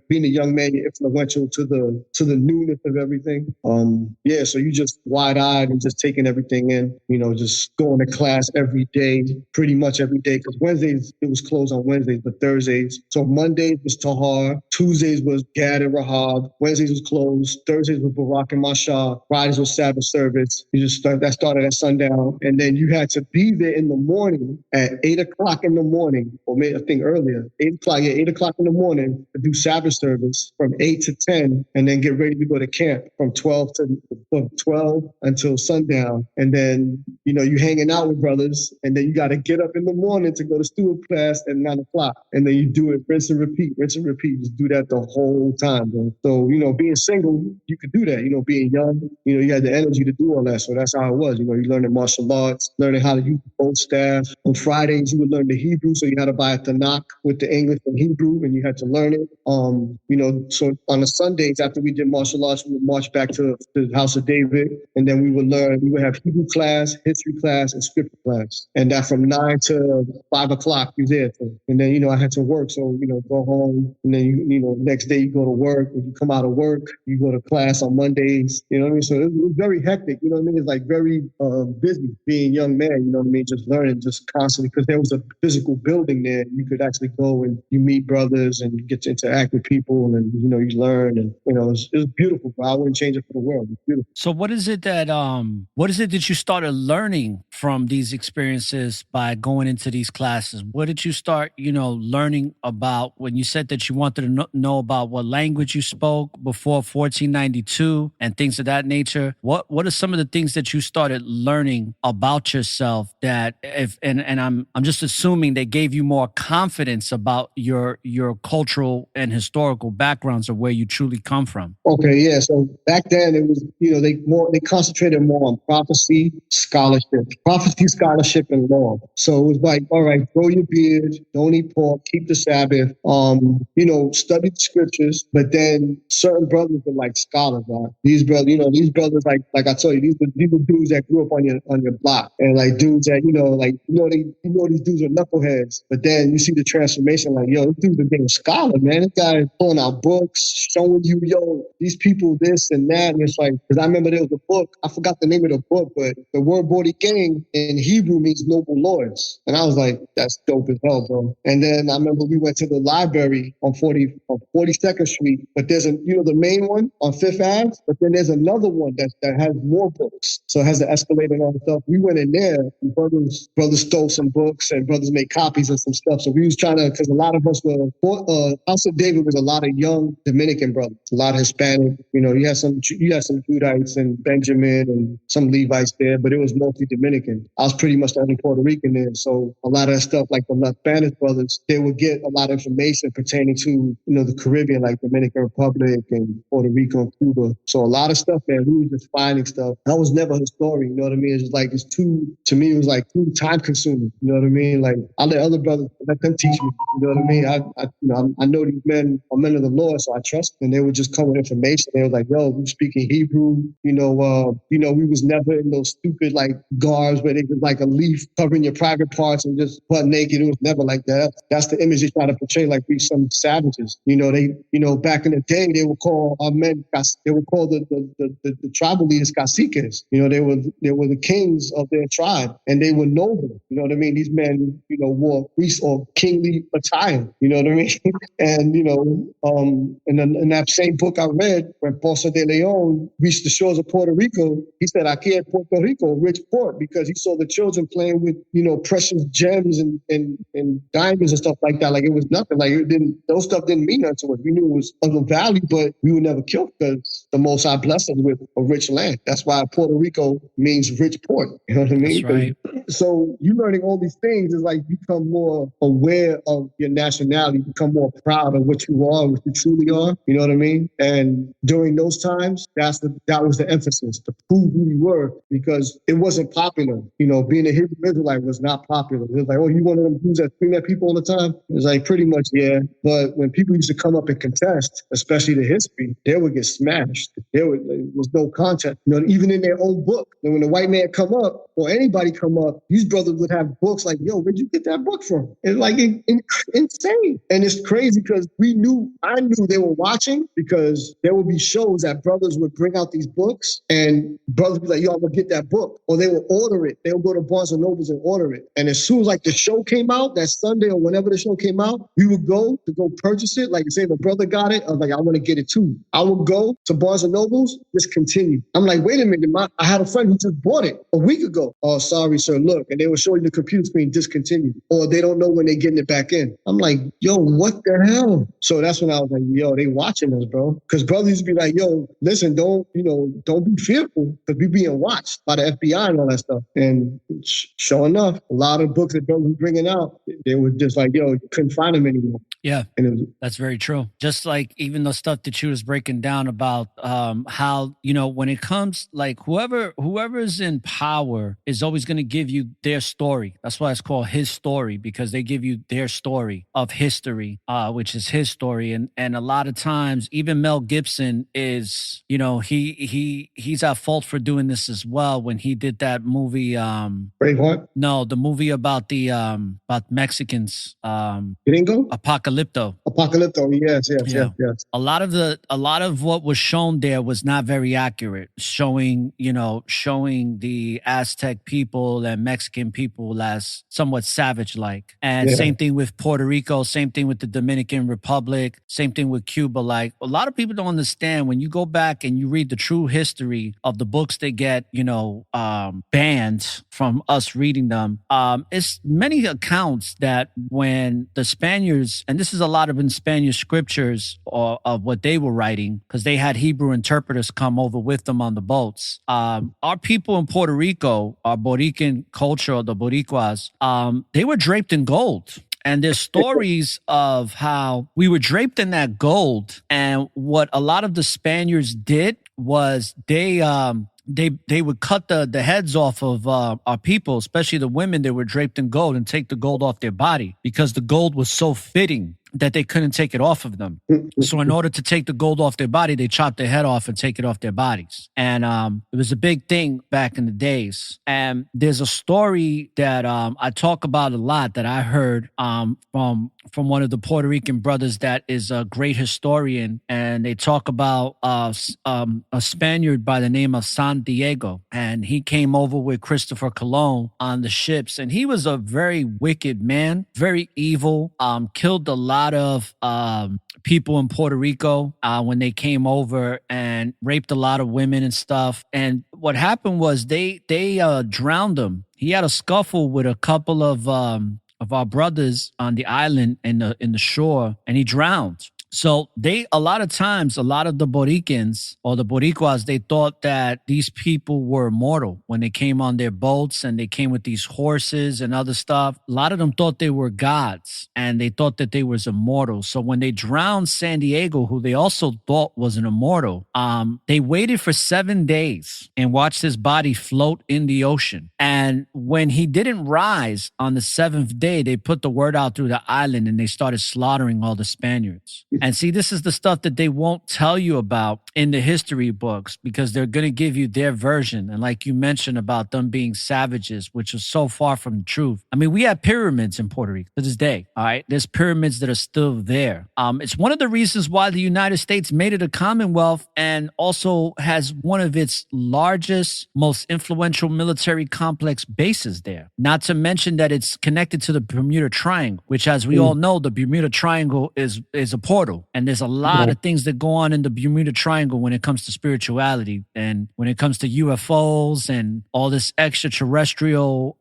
being a young man, you're influential to the newness of everything. So you just wide-eyed and just taking everything in, just going to class every day, pretty much every day, because Wednesdays, it was closed on Wednesdays, but Thursdays. So Mondays was Tahar, Tuesdays was Gad and Rahab, Wednesdays was closed, Thursdays was Barak and Mashah, Fridays was Sabbath service. That started at sundown, and then you had to be there in the morning at 8:00 in the morning, or maybe I think earlier, 8:00 in the morning to do Sabbath service from 8 to 10, and then get ready to go to camp from 12 until sundown. And then, you hanging out with brothers, and then you got to get up in the morning to go to steward class at 9:00. And then you do it, rinse and repeat. Just do that the whole time, bro. So, being single, you could do that. Being young, you had the energy to do all that. So that's how it was. You learning martial arts, learning how to use the both staff. On Fridays, you would learn the Hebrew. So you had to buy a Tanakh with the English and Hebrew, and you had to learn it. So on the Sundays, after we did martial arts, we would march back to the House of David, and then we would have Hebrew class, history class, and scripture class. And that from 9 to 5 o'clock, you there. And then, I had to work. So, go home, and then, next day you go to work. When you come out of work, you go to class on Mondays, you know what I mean? So it was very hectic, you know what I mean? It's like very busy being a young man, you know what I mean? Just learning, just constantly, because there was a physical building there. You could actually go and you meet brothers and you get to interact with people, and, you learn, and, it was beautiful, bro. I wouldn't change it for the world. It's beautiful. So what is it that you started learning from these experiences by going into these classes? What did you start, learning about when you said that you wanted to know about what language you spoke before 1492 and things of that nature? What are some of the things that you started learning about yourself that I'm just assuming they gave you more confidence about your cultural and historical backgrounds of where you truly come from? Okay, yeah. So back then it was, they concentrated more on prophecy, scholarship, and law. So it was like, all right, grow your beard, don't eat pork, keep the Sabbath, study the scriptures. But then certain brothers were like scholars, right? These brothers, like I told you, these were dudes that grew up on your block, and like dudes that these dudes are knuckleheads. But then you see the transformation, like, yo, this dude's a damn scholar, man. This guy is pulling out books, showing you, yo, these people this and that. And it's like, because I remember there was a book, I forgot the name of the book, but the word Bordiking in Hebrew means noble lords. And I was like, that's dope as hell, bro. And then I remember we went to the library on 42nd Street, but there's the main one on Fifth Ave, but then there's another one that has more books. So it has an escalator and all the stuff. We went in there, and brothers stole some books, and brothers made copies of some stuff. So we was trying to, because a lot of us were, House of David was a lot of young Dominican brothers, a lot of Hispanic. You had some Judites and Benjamin and some Levites there, but it was mostly Dominican. I was pretty much the only Puerto Rican there. So a lot of that stuff, like the Spanish brothers, they would get a lot of information pertaining to, the Caribbean, like Dominican Republic and Puerto Rico and Cuba. So a lot of stuff, man, we were just finding stuff. I was never a historian, you know what I mean? It's just like, to me, it was like too time consuming, you know what I mean? Like, I let other brothers, let them teach me, you know what I mean? I know these men are men of the Lord, so I trust them. And they would just come with information. They were like, yo, we speaking Hebrew, we was never in those stupid like garbs where they was like a leaf covering your private parts and just butt naked. It was never like that. That's the image they try to portray, like we some savages. Back in the day, they would call our men, they would call the tribal leaders caciques. They were the kings of their tribe, and they were noble. You know what I mean? These men, wore priest or kingly attire. You know what I mean? And in that same book I read, when Ponce de Leon reached the shores of Puerto Rico, he said, "Aquí en Puerto Rico, rich port," because he saw the children playing with precious gems and diamonds and stuff like that. Like it was nothing. Like those stuff didn't mean nothing to us. We knew it was of value, but we were never killed because the Most High blessed us with a rich land. That's why Puerto Rico means rich port. You know what I mean? That's right. So you learning all these things is like become more aware of your nationality, become more proud of what you are, what you truly are. You know what I mean? And during those times, that was the emphasis, to prove who you were, because it wasn't popular. Being a Hebrew Israelite was not popular. It was like, oh, you one of them dudes that scream at people all the time? It was like, pretty much, yeah. But when people used to come up and contest, especially the history, they would get smashed. There was no contest. Even in their own book. And when the white man come up, or anybody come up, these brothers would have books like, yo, where'd you get that book from? It's like insane. And it's crazy because I knew they were watching, because there would be shows that brothers would bring out these books and brothers would be like, yo, I'm gonna get that book. Or they would order it. They would go to Barnes and Nobles and order it. And as soon as like the show came out, that Sunday or whenever the show came out, we would go purchase it. Like say the brother got it, I was like, I want to get it too. I would go to Barnes and Nobles, just continue. I'm like, wait a minute, I had a friend who just bought it a week ago. Oh, sorry, sir, look. And they were showing the computer screen discontinued. Or they don't know when they're getting it back in. I'm like, yo, what the hell? So that's when I was like, yo, they watching us, bro. Because brothers used to be like, yo, listen, don't be fearful, because we being watched by the FBI and all that stuff. And sure enough, a lot of books that brothers were bringing out, they were just like, yo, you couldn't find them anymore. Yeah, that's very true. Just like even the stuff that you was breaking down about how, when it comes, like whoever's in power is always going to give you their story. That's why it's called his story, because they give you their story of history, which is his story. And a lot of times, even Mel Gibson is, he's at fault for doing this as well. When he did that movie, Braveheart? No, the movie about the about Mexicans, Gringo? Apocalypto, yes. A lot of what was shown there was not very accurate, showing the Aztec people and Mexican people as somewhat savage-like. And same thing with Puerto Rico, same thing with the Dominican Republic, same thing with Cuba. Like, a lot of people don't understand, when you go back and you read the true history of the books that get, banned from us reading them, it's many accounts that when the Spaniards, and this is a lot of in Spanish scriptures of what they were writing, because they had Hebrew interpreters come over with them on the boats. Our people in Puerto Rico, our Borican culture, or the Boricuas, they were draped in gold. And there's stories of how we were draped in that gold. And what a lot of the Spaniards did was they would cut the heads off of our people, especially the women that were draped in gold, and take the gold off their body because the gold was so fitting that they couldn't take it off of them. So in order to take the gold off their body, they chopped their head off and take it off their bodies. And it was a big thing back in the days. And there's a story that I talk about a lot that I heard from one of the Puerto Rican brothers that is a great historian. And they talk about a Spaniard by the name of San Diego. And he came over with Christopher Colon on the ships. And he was a very wicked man, very evil, killed a lot of people in Puerto Rico when they came over, and raped a lot of women and stuff. And what happened was they drowned him. He had a scuffle with a couple of our brothers on the island in the shore, and he drowned. So a lot of times, a lot of the Boricans or the Boricuas, they thought that these people were immortal when they came on their boats and they came with these horses and other stuff. A lot of them thought they were gods and they thought that they was immortal. So when they drowned San Diego, who they also thought was an immortal, they waited for 7 days and watched his body float in the ocean. And when he didn't rise on the 7th day, they put the word out through the island and they started slaughtering all the Spaniards. And see, this is the stuff that they won't tell you about in the history books because they're going to give you their version. And like you mentioned about them being savages, which is so far from the truth. I mean, we have pyramids in Puerto Rico to this day. All right. There's pyramids that are still there. It's one of the reasons why the United States made it a commonwealth and also has one of its largest, most influential military complex bases there. Not to mention that it's connected to the Bermuda Triangle, which, as we all know, the Bermuda Triangle is a portal. And there's a lot of things that go on in the Bermuda Triangle when it comes to spirituality and when it comes to UFOs and all this extraterrestrial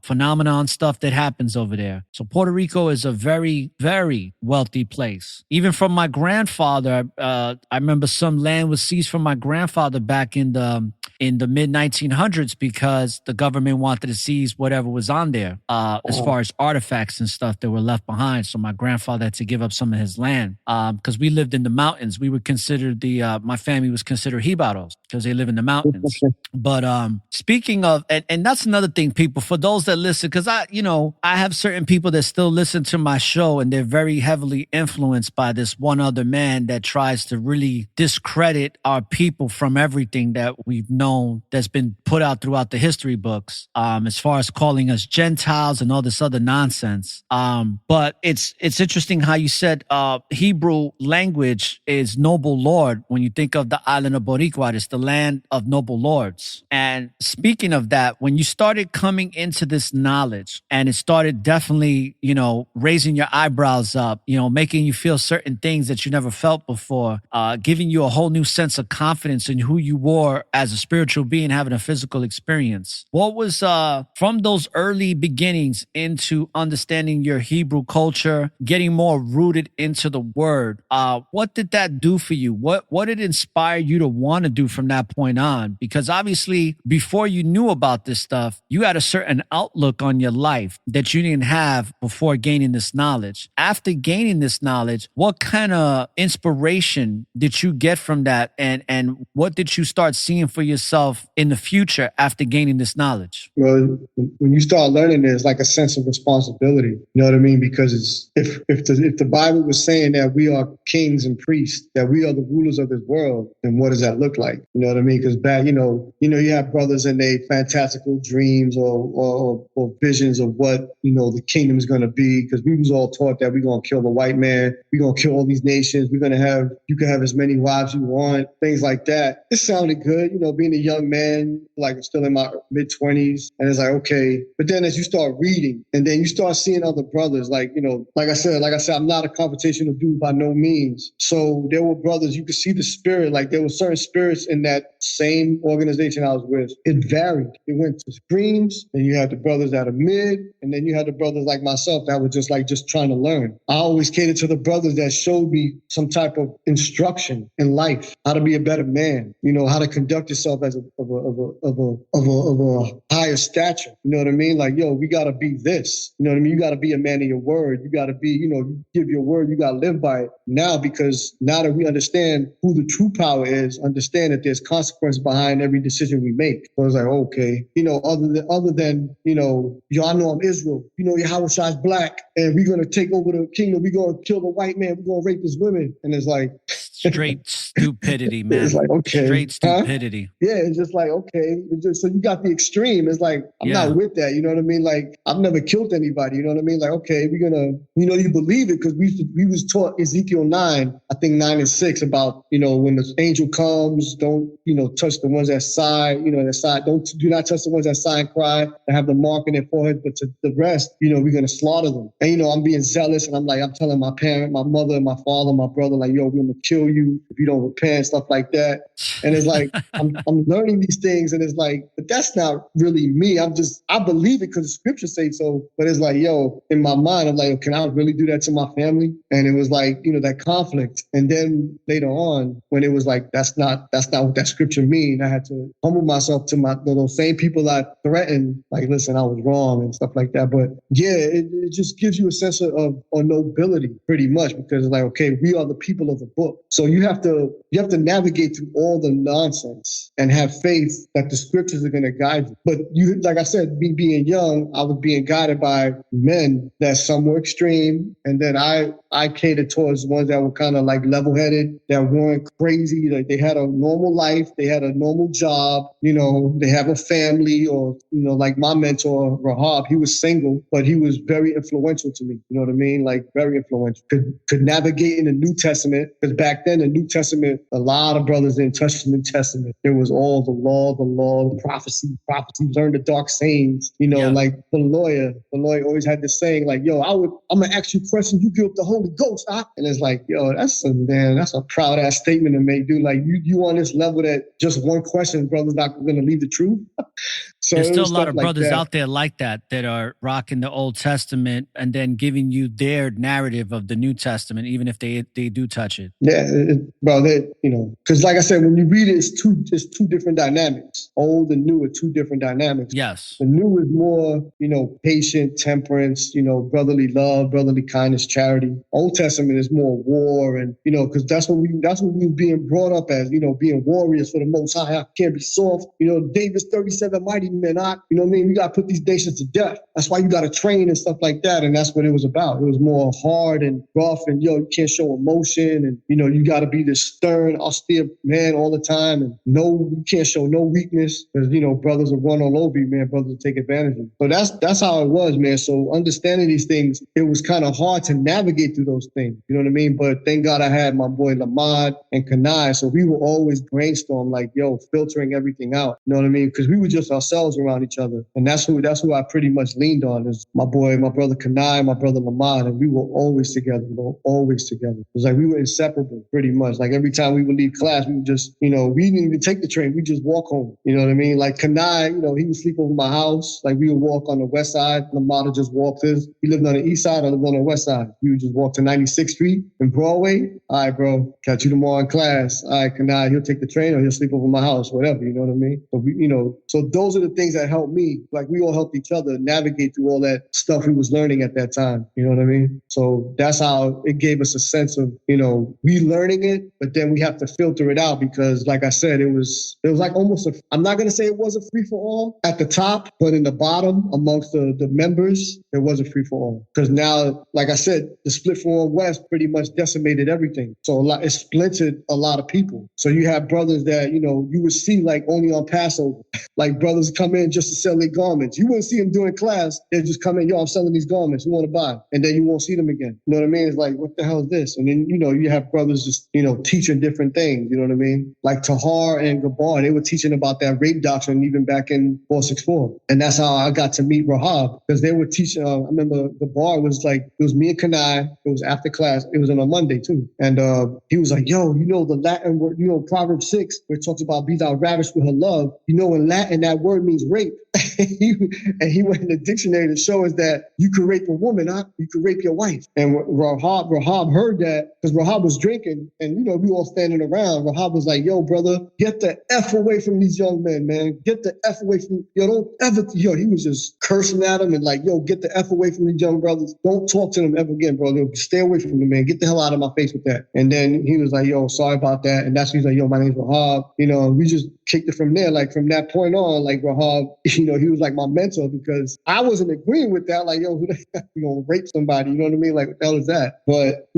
phenomenon stuff that happens over there. So Puerto Rico is a very, very wealthy place. Even from my grandfather, I remember some land was seized from my grandfather back in the mid 1900s because the government wanted to seize whatever was on there as far as artifacts and stuff that were left behind. So my grandfather had to give up some of his land because we lived in the mountains. We were considered my family was considered Jibaros because they live in the mountains. But speaking of, and that's another thing, people, for those that listen, because I have certain people that still listen to my show and they're very heavily influenced by this one other man that tries to really discredit our people from everything that we've known that's been put out throughout the history books, as far as calling us Gentiles and all this other nonsense. But it's interesting how you said Hebrew language is noble lord. When you think of the island of Boricua, it's the land of noble lords. And speaking of that, when you started coming into this knowledge and it started definitely, raising your eyebrows up, making you feel certain things that you never felt before, giving you a whole new sense of confidence in who you were as a spiritual being having a physical experience. What was from those early beginnings into understanding your Hebrew culture, getting more rooted into the word, what did that do for you? What did inspire you to want to do from that point on? Because obviously before you knew about this stuff, you had a certain outlook on your life that you didn't have before gaining this knowledge. After gaining this knowledge, what kind of inspiration did you get from that? And what did you start seeing for yourself in the future after gaining this knowledge? Well, when you start learning, there's like a sense of responsibility. You know what I mean? Because if the Bible was saying that we are kings and priests, that we are the rulers of this world, then what does that look like? You know what I mean? Because back, you have brothers and they fantastical dreams or visions of what, the kingdom is going to be. Because we was all taught that we're going to kill the white man. We're going to kill all these nations. You can have as many wives you want, things like that. It sounded good, being a young man, like still in my mid 20s. And it's like, okay. But then as you start reading and then you start seeing other brothers, like I said, I'm not a confrontational dude by no means. So there were brothers, you could see the spirit, like there were certain spirits in that same organization I was with. It varied. It went to extremes. Then you had the brothers that are mid, and then you had the brothers like myself that were just trying to learn. I always catered to the brothers that showed me some type of instruction in life, how to be a better man, how to conduct yourself as of a higher stature. You know what I mean? Like, yo, we got to be this. You know what I mean? You got to be a man of your word. You got to be, you give your word, you got to live by it. Now, because now that we understand who the true power is, understand that there's consequence behind every decision we make. So I was like, okay, other than, I know I'm Israel, Yahweh Shai's black, and we're going to take over the kingdom. We're going to kill the white man. We're going to rape his women. And it's like... Straight stupidity, man. It's like, okay. Straight stupidity. Huh? Yeah, it's just like, okay. So you got the extreme. It's like, I'm not with that. You know what I mean? Like, I've never killed anybody. You know what I mean? Like, okay, we're going to, you believe it because we was taught Ezekiel 9, I think 9 and 6 about, when the angel comes, don't, touch the ones that sigh, that sigh. Do not touch the ones that sigh and cry, that have the mark in their forehead, but to the rest, we're going to slaughter them. And, I'm being zealous, and I'm telling my parent, my mother, and my father, my brother, like, yo, we're going to kill you if you don't repent, stuff like that. And it's like, I'm learning these things, and it's like, but that's not really me. I believe it because the scriptures say so. But it's like, yo, in my mind, I'm like, can I really do that to my family? And it was like, that conflict. And then later on, when it was like, that's not what that scripture mean, I had to humble myself to those same people I threatened, like, listen, I was wrong and stuff like that. But yeah, it just gives you a sense of nobility pretty much, because it's like, okay, we are the people of the book. So you have to navigate through all the nonsense and have faith that the scriptures are going to guide you. But like I said, me being young, I was being guided by men that some were extreme, and then I catered towards ones that were kind of like level-headed, that weren't crazy. Like, they had a normal life, they had a normal job, they have a family, or like my mentor Rahab, he was single, but he was very influential to me. You know what I mean? Like, very influential. Could navigate in the New Testament, because back then the New Testament, a lot of brothers didn't touch the New Testament. It was all the law, the prophecy, learn the dark sayings. Like the lawyer always had this saying, like, yo, I'm gonna ask you questions, you give up the Holy Ghost, huh? And it's like, yo, that's a proud ass statement to make, dude. Like, you on this level that just one question, brother's not gonna leave the truth. So there's still a lot of brothers out there like that are rocking the Old Testament and then giving you their narrative of the New Testament, even if they do touch it. Yeah, because like I said, when you read it, it's two different dynamics. Old and new are two different dynamics. Yes. The new is more, patient, temperance, brotherly love, brotherly kindness, charity. Old Testament is more war, and because that's what we were being brought up as, being warriors for the Most High. I can't be soft. David's 37 mighty men. You know what I mean? We got to put these nations to death. That's why you got to train and stuff like that. And that's what it was about. It was more hard and rough, and you can't show emotion, and you got to be this stern, austere man all the time, and you can't show no weakness, because brothers will run all over you, man. Brothers will take advantage of you. So that's how it was, man. So understanding these things, it was kind of hard to navigate through those things. You know what I mean? But thank God I had my boy Lamad and Kanai, so we would always brainstorm, like, yo, filtering everything out. You know what I mean? Because we were just ourselves around each other, and that's who I pretty much leaned on, is my brother Kanai, my brother Lamad, and we were always together, bro, always together. It was like we were inseparable, pretty much. Like, every time we would leave class, we would just, we didn't even take the train. We just walk home. You know what I mean? Like, Kanai, he would sleep over my house. Like, we would walk on the west side. Lamad would just walk his. He lived on the east side. I lived on the west side. We would just walk to 96th Street and Broadway. All right, bro, catch you tomorrow in class. All right, Kanai, he'll take the train or he'll sleep over my house, whatever. You know what I mean? So so those are the things that helped me. Like, we all helped each other navigate through all that stuff we was learning at that time. You know what I mean? So that's how it gave us a sense of, we learning it, but then we have to filter it out, because like I said, it was like almost I'm not going to say it was a free for all at the top, but in the bottom amongst the members, it was a free for all. Because now, like I said, the split from West pretty much decimated everything. So it splintered a lot of people. So you have brothers that, you would see like only on Passover, like brothers come in just to sell their garments. You wouldn't see them during class. They just come in, yo, I'm selling these garments. Who want to buy? And then you won't see them again. You know what I mean? It's like, what the hell is this? And then, you have brothers just, teaching different things. You know what I mean? Like Tahar and Gabar, they were teaching about that rape doctrine even back in 464. And that's how I got to meet Rahab, because they were teaching. I remember Gabar was like, it was me and Kanai. It was after class. It was on a Monday too. And he was like, yo, the Latin word, Proverbs 6, where it talks about be thou ravished with her love. In Latin, that word means rape. and he went in the dictionary to show us that you could rape a woman, huh? You could rape your wife. And Rahab heard that because Rahab was drinking, and we all standing around. Rahab was like, "Yo, brother, get the F away from these young men, man. Get the F away from don't ever." He was just cursing at him and like, "Yo, get the F away from these young brothers. Don't talk to them ever again, bro. Stay away from them, man. Get the hell out of my face with that." And then he was like, "Yo, sorry about that." And that's when he's like, "Yo, my name's Rahab." We just kicked it from there. Like from that point on, like Rahab, he was like my mentor because I wasn't agreeing with that. Like, yo, who the heck rape somebody? You know what I mean? Like, what the hell is that? But,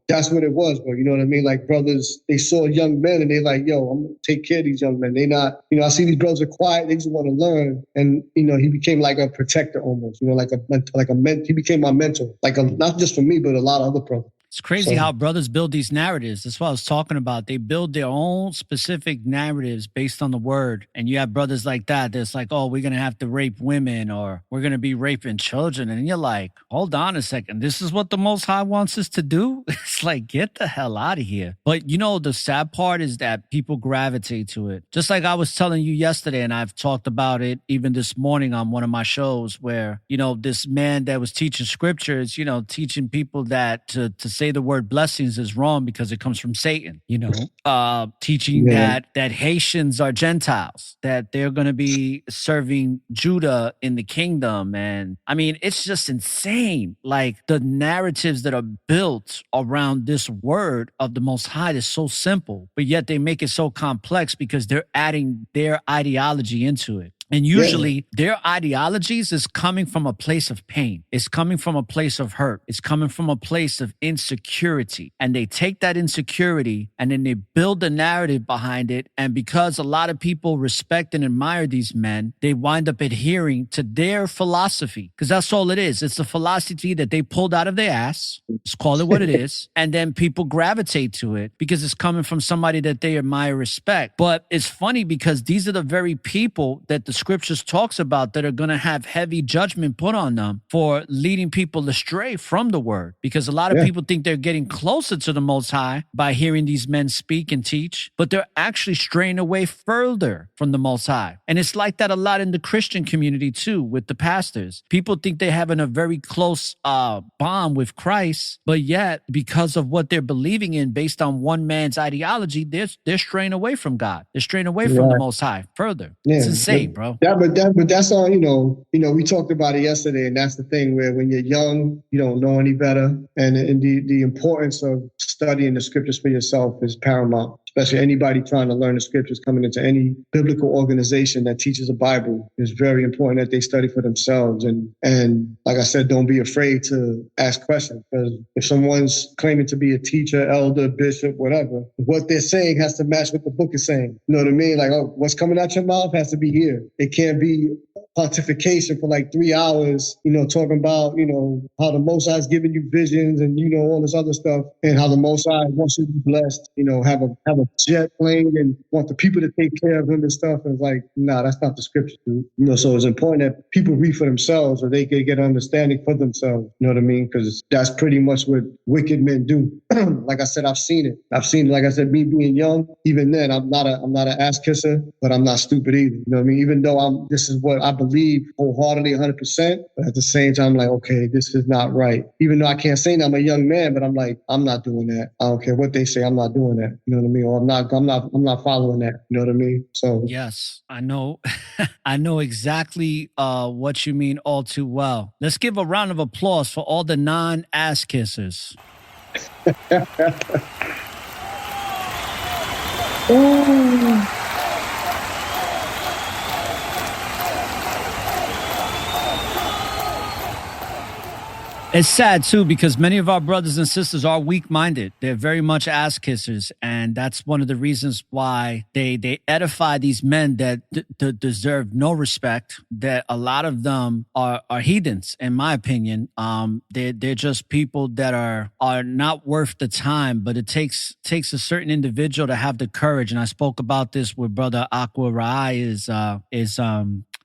that's what it was, bro. You know what I mean? Like brothers, they saw young men and they like, yo, I'm going to take care of these young men. They not, I see these brothers are quiet. They just want to learn. And, he became like a protector almost, he became my mentor, not just for me, but a lot of other brothers. It's crazy how brothers build these narratives. That's what I was talking about. They build their own specific narratives based on the word. And you have brothers like that. That's like, oh, we're going to have to rape women or we're going to be raping children. And you're like, hold on a second. This is what the Most High wants us to do? It's like, get the hell out of here. But the sad part is that people gravitate to it. Just like I was telling you yesterday, and I've talked about it even this morning on one of my shows where, this man that was teaching scriptures, teaching people that to say the word blessings is wrong because it comes from Satan, teaching that Haitians are Gentiles, that they're going to be serving Judah in the kingdom. And I mean, it's just insane. Like the narratives that are built around this word of the Most High is so simple, but yet they make it so complex because they're adding their ideology into it. And usually their ideologies is coming from a place of pain. It's coming from a place of hurt. It's coming from a place of insecurity. And they take that insecurity and then they build a narrative behind it. And because a lot of people respect and admire these men, they wind up adhering to their philosophy. Because that's all it is. It's a philosophy that they pulled out of their ass. Let's call it what it is. And then people gravitate to it because it's coming from somebody that they admire, respect. But it's funny because these are the very people that the scriptures talks about that are going to have heavy judgment put on them for leading people astray from the word. Because a lot of people think they're getting closer to the Most High by hearing these men speak and teach, but they're actually straying away further from the Most High. And it's like that a lot in the Christian community too, with the pastors. People think they're having a very close bond with Christ, but yet because of what they're believing in based on one man's ideology, they're straying away from God. They're straying away from the Most High further. It's insane, bro. But that's all, we talked about it yesterday, and that's the thing where when you're young, you don't know any better. And the importance of studying the scriptures for yourself is paramount. Especially anybody trying to learn the scriptures coming into any biblical organization that teaches the Bible, is very important that they study for themselves. And like I said, don't be afraid to ask questions, because if someone's claiming to be a teacher, elder, bishop, whatever, what they're saying has to match what the book is saying. You know what I mean? Like, oh, what's coming out your mouth has to be here. It can't be pontification for like 3 hours, talking about, how the Most High is giving you visions and, all this other stuff, and how the Most High wants you to be blessed, have a jet plane and want the people to take care of him and stuff. And it's like, nah, that's not the scripture, dude. So it's important that people read for themselves so they can get an understanding for themselves. You know what I mean? Because that's pretty much what wicked men do. Like I said, I've seen it. Like I said, me being young, even then, I'm not an ass kisser, but I'm not stupid either. You know what I mean? Even though this is what I believe wholeheartedly 100%, but at the same time, I'm like, okay, this is not right. Even though I can't say that I'm a young man, but I'm like, I'm not doing that. I don't care what they say, I'm not doing that. You know what I mean? Or I'm not following that. You know what I mean? So yes, I know. I know exactly what you mean all too well. Let's give a round of applause for all the non-ass kissers. Ooh. It's sad, too, because many of our brothers and sisters are weak-minded. They're very much ass-kissers, and that's one of the reasons why they edify these men that deserve no respect, that a lot of them are heathens, in my opinion. They're just people that are not worth the time, but it takes a certain individual to have the courage, and I spoke about this with Brother Aqua Rai,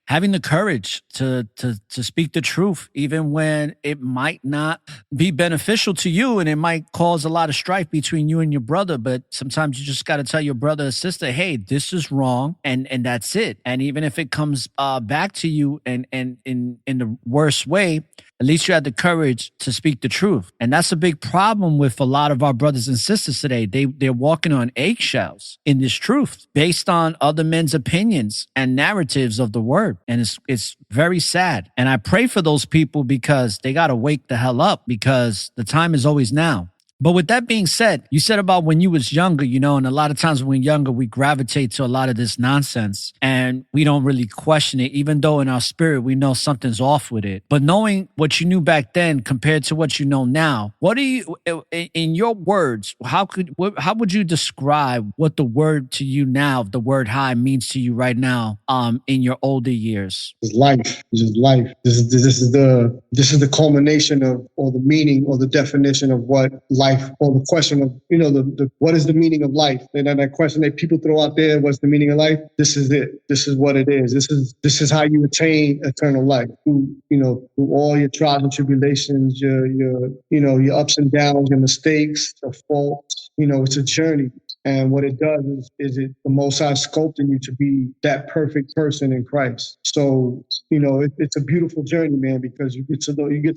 having the courage to speak the truth, even when it might not be beneficial to you and it might cause a lot of strife between you and your brother. But sometimes you just got to tell your brother or sister, hey, this is wrong, and that's it. And even if it comes back to you and in the worst way, at least you had the courage to speak the truth. And that's a big problem with a lot of our brothers and sisters today. They're walking on eggshells in this truth based on other men's opinions and narratives of the word. And it's very sad. And I pray for those people because they got to wake the hell up, because the time is always now. But with that being said, you said about when you was younger, and a lot of times when we're younger, we gravitate to a lot of this nonsense and we don't really question it, even though in our spirit, we know something's off with it. But knowing what you knew back then compared to what you know now, what do you, in your words, how would you describe what the word to you now, the word high, means to you right now, in your older years? It's life. It's just life. This is the culmination of, or the meaning or the definition of what life, or the question of, what is the meaning of life? And that question that people throw out there, what's the meaning of life? This is it. This is what it is. This is how you attain eternal life. Through all your trials and tribulations, your ups and downs, your mistakes, your faults. It's a journey. And what it does is the Most High sculpting you to be that perfect person in Christ. So, it's a beautiful journey, man, because you get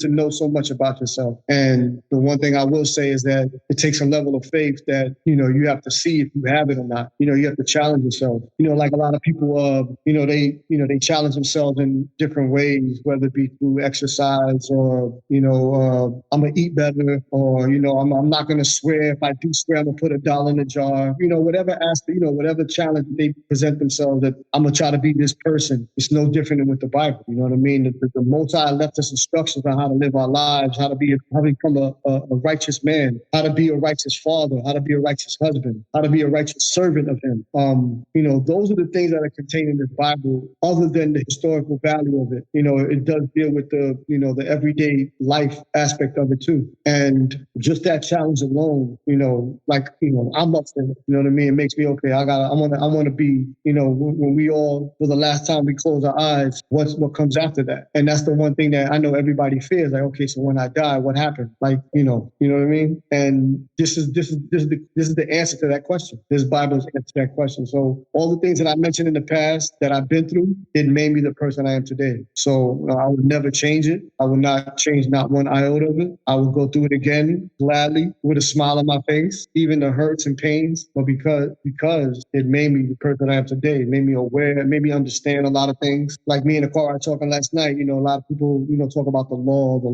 to know so much about yourself. And the one thing I will say is that it takes a level of faith that, you have to see if you have it or not. You have to challenge yourself. Like a lot of people, they challenge themselves in different ways, whether it be through exercise or, I'm going to eat better, or, I'm not going to swear. If I do swear, I'm going to put $1 in the jar. Whatever aspect, whatever challenge they present themselves, that I'm going to try to be this person. It's no different than with the Bible. You know what I mean? The Most High left us instructions on how to live our lives, how to become a righteous man, how to be a righteous father, how to be a righteous husband, how to be a righteous servant of him. Those are the things that are contained in this Bible, other than the historical value of it. It does deal with the everyday life aspect of it too. And just that challenge alone, I'm up for it. You know what I mean? It makes me, okay, I want to be, when we all, for the last time we close our eyes, what comes after that? And that's the one thing that I know everybody fears. Like, okay, so when I die, what happened? Like, you know what I mean? And this is the answer to that question. This Bible's answer to that question. So all the things that I mentioned in the past that I've been through, it made me the person I am today. So I would never change it. I would not change not one iota of it. I would go through it again gladly with a smile on my face, even the hurts and pains, but because it made me the person I am today. It made me aware, it made me understand a lot of things. Like me and the car I talking last night, a lot of people, talk about the law, but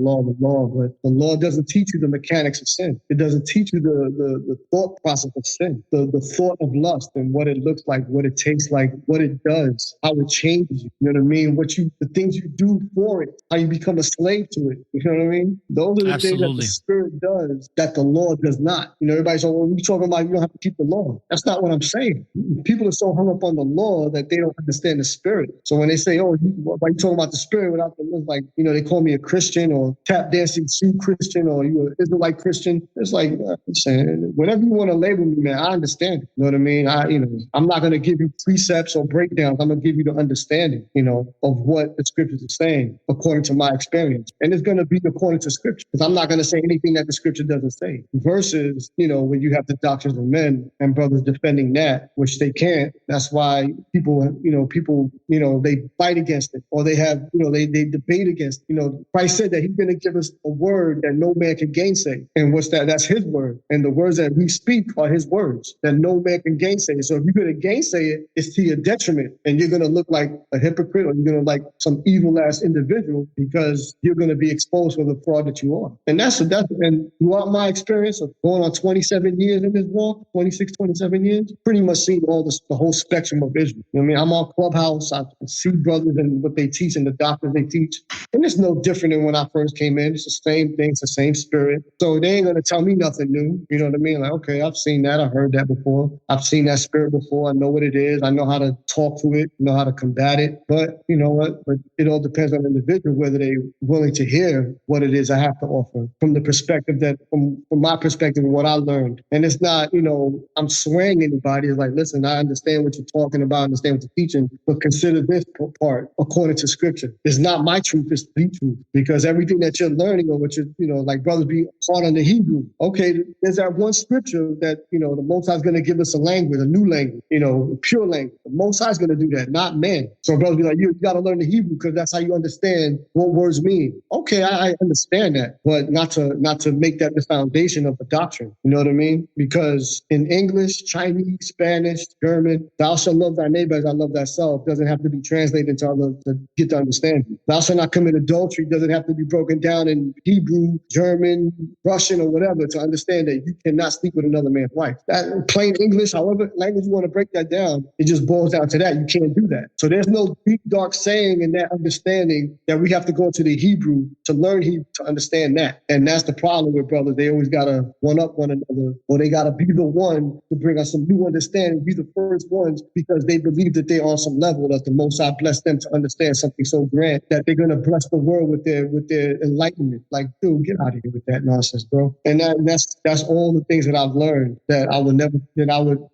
the law doesn't teach you the mechanics of sin. It doesn't teach you the thought process of sin, the thought of lust and what it looks like, what it tastes like, what it does, how it changes you. You know what I mean? The things you do for it, how you become a slave to it. You know what I mean? Those are the things that the Spirit does that the law does not. Everybody's like, well, you're talking about you don't have to keep the law. That's not what I'm saying. People are so hung up on the law that they don't understand the Spirit. So when they say, oh, why you talking about the Spirit without the law? Like, they call me a Christian or tap dancing shoe Christian or you an Israelite Christian. It's like, whatever you want to label me, man, I understand it. You know what I mean? I'm not going to give you precepts or breakdowns. I'm going to give you the understanding, of what the scriptures are saying according to my experience. And it's going to be according to scripture, because I'm not going to say anything that the scripture doesn't say. Versus, when you have the doctrines of men and brothers defending that, which they can't. That's why people, they fight against it, or they have, they debate against, Christ said that he's going to give us a word that no man can gainsay. And what's that? That's his word. And the words that we speak are his words that no man can gainsay. So if you're going to gainsay it, it's to your detriment. And you're going to look like a hypocrite, or you're going to like some evil ass individual, because you're going to be exposed for the fraud that you are. And and throughout my experience of going on 27 years in this walk, 26, 27 years, pretty much seen the whole spectrum of Israel. You know what I mean? I'm on Clubhouse. I see brothers and what they teach and the doctrines they teach. And it's no different than when I first came in. It's the same thing. It's the same spirit. So they ain't going to tell me nothing new. You know what I mean? Like, okay, I've seen that. I've heard that before. I've seen that spirit before. I know what it is. I know how to talk to it, know how to combat it. But you know what? But it all depends on the individual, whether they're willing to hear what it is I have to offer from the perspective that, from my perspective, what I learned. And it's not, I'm swaying anybody. It's like, listen, I understand what you're talking about, I understand what you're teaching, but consider this part according to scripture. It's not my truth, it's the truth. Because everything that you're learning or what you're, like brothers be hard on the Hebrew. Okay, there's that one scripture that, the Most High is going to give us a language, a new language, pure language. The Most High is going to do that, not man. So brothers be like, you got to learn the Hebrew because that's how you understand what words mean. Okay, I understand that, but not to make that the foundation of the doctrine. You know what I mean? Because in English, Chinese, Spanish, German, thou shalt love thy neighbor as I love thyself doesn't have to be translated into other to get to understand. Thou shalt not commit adultery doesn't have to be broken down in Hebrew, German, Russian, or whatever to understand that you cannot sleep with another man's wife. That plain English, however language you want to break that down, it just boils down to that. You can't do that. So there's no deep, dark saying in that understanding that we have to go into the Hebrew to learn Hebrew to understand that. And that's the problem with brothers. They always got to one up one another, or they got to be the one to bring us some new understanding, be the first ones because they believe that they're on some level that the Most High blessed them to understand something so grand that they're going to bless the world with their enlightenment. Like, dude, get out of here with that nonsense, bro. And that's all the things that I've learned that I would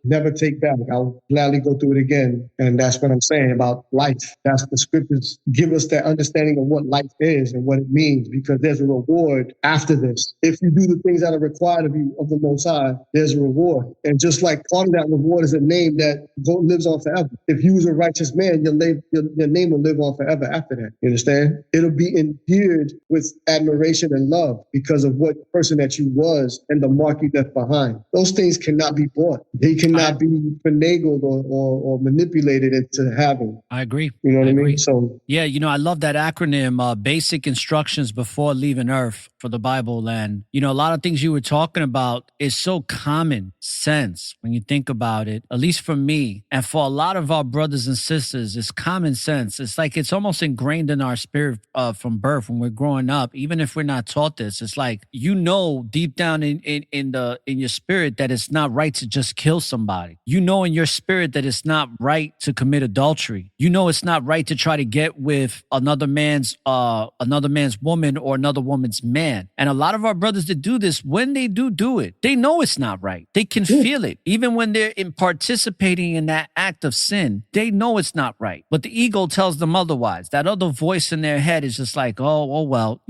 never take back. I would gladly go through it again. And that's what I'm saying about life. That's the scriptures give us that understanding of what life is and what it means, because there's a reward after this. If you do the things that are required of you of the Most High, there's a reward. And just like part of that reward is a name that lives on forever. If you was a righteous man, your name will live on forever after that. You understand? It'll be endeared with admiration and love because of what person that you was and the mark you left behind. Those things cannot be bought. They cannot be finagled or manipulated into having. I agree. You know what I mean? So yeah, I love that acronym, basic instructions before leaving Earth for the Bible. And, a lot of things you were talking about is so common sense when you think about it, at least for me. And for a lot of our brothers and sisters, it's common sense. It's like it's almost ingrained in our spirit from birth when we're growing up. Even if we're not taught this, it's like, deep down in your spirit that it's not right to just kill somebody. In your spirit that it's not right to commit adultery. It's not right to try to get with another man's woman or another woman's man. And a lot of our brothers that do this, when they do it, they know it's not right. They can feel it. Even when they're participating in that act of sin, they know it's not right. But the ego tells them otherwise. That other voice in their head is just like, oh well,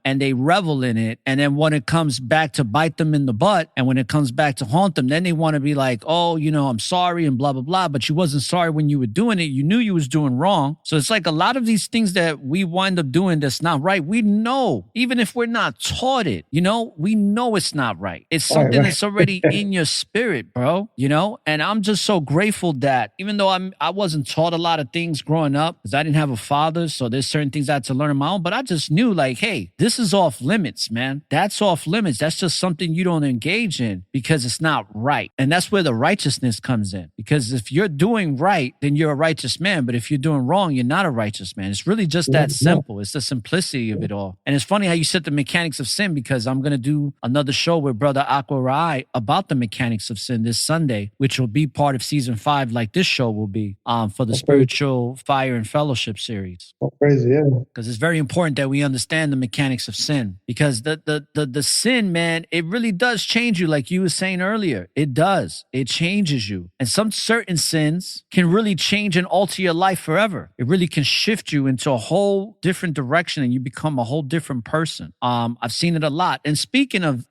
and they revel in it. And then when it comes back to bite them in the butt, and when it comes back to haunt them, then they want to be like, oh, I'm sorry and blah, blah, blah. But you wasn't sorry when you were doing it. You knew you was doing wrong. So it's like a lot of these things that we wind up doing that's not right. We know, even if we're not taught it, we know it's not right. It's something that's already in your spirit, bro, and I'm just so grateful that even though I wasn't taught a lot of things growing up because I didn't have a father. So there's certain things I had to learn on my own, but I just knew like, hey, this is off limits, man. That's off limits. That's just something you don't engage in because it's not right. And that's where the righteousness comes in. Because if you're doing right, then you're a righteous man. But if you're doing wrong, you're not a righteous man. It's really just that simple. It's the simplicity of it all. And it's funny how you said the mechanics of sin, because I'm going to do another show with Brother Aqua Rai about the mechanics of sin this Sunday, which will be part of season 5, like this show will be, for the Spiritual Fire and Fellowship series. Oh, crazy, yeah. Because it's very important that we understand the mechanics of sin. Because the sin, man, it really does change you, like you were saying earlier. It does. It changes you. And some certain sins can really change and alter your life forever. It really can shift you into a whole different direction and you become a whole different person. I've seen it a lot. And speaking of,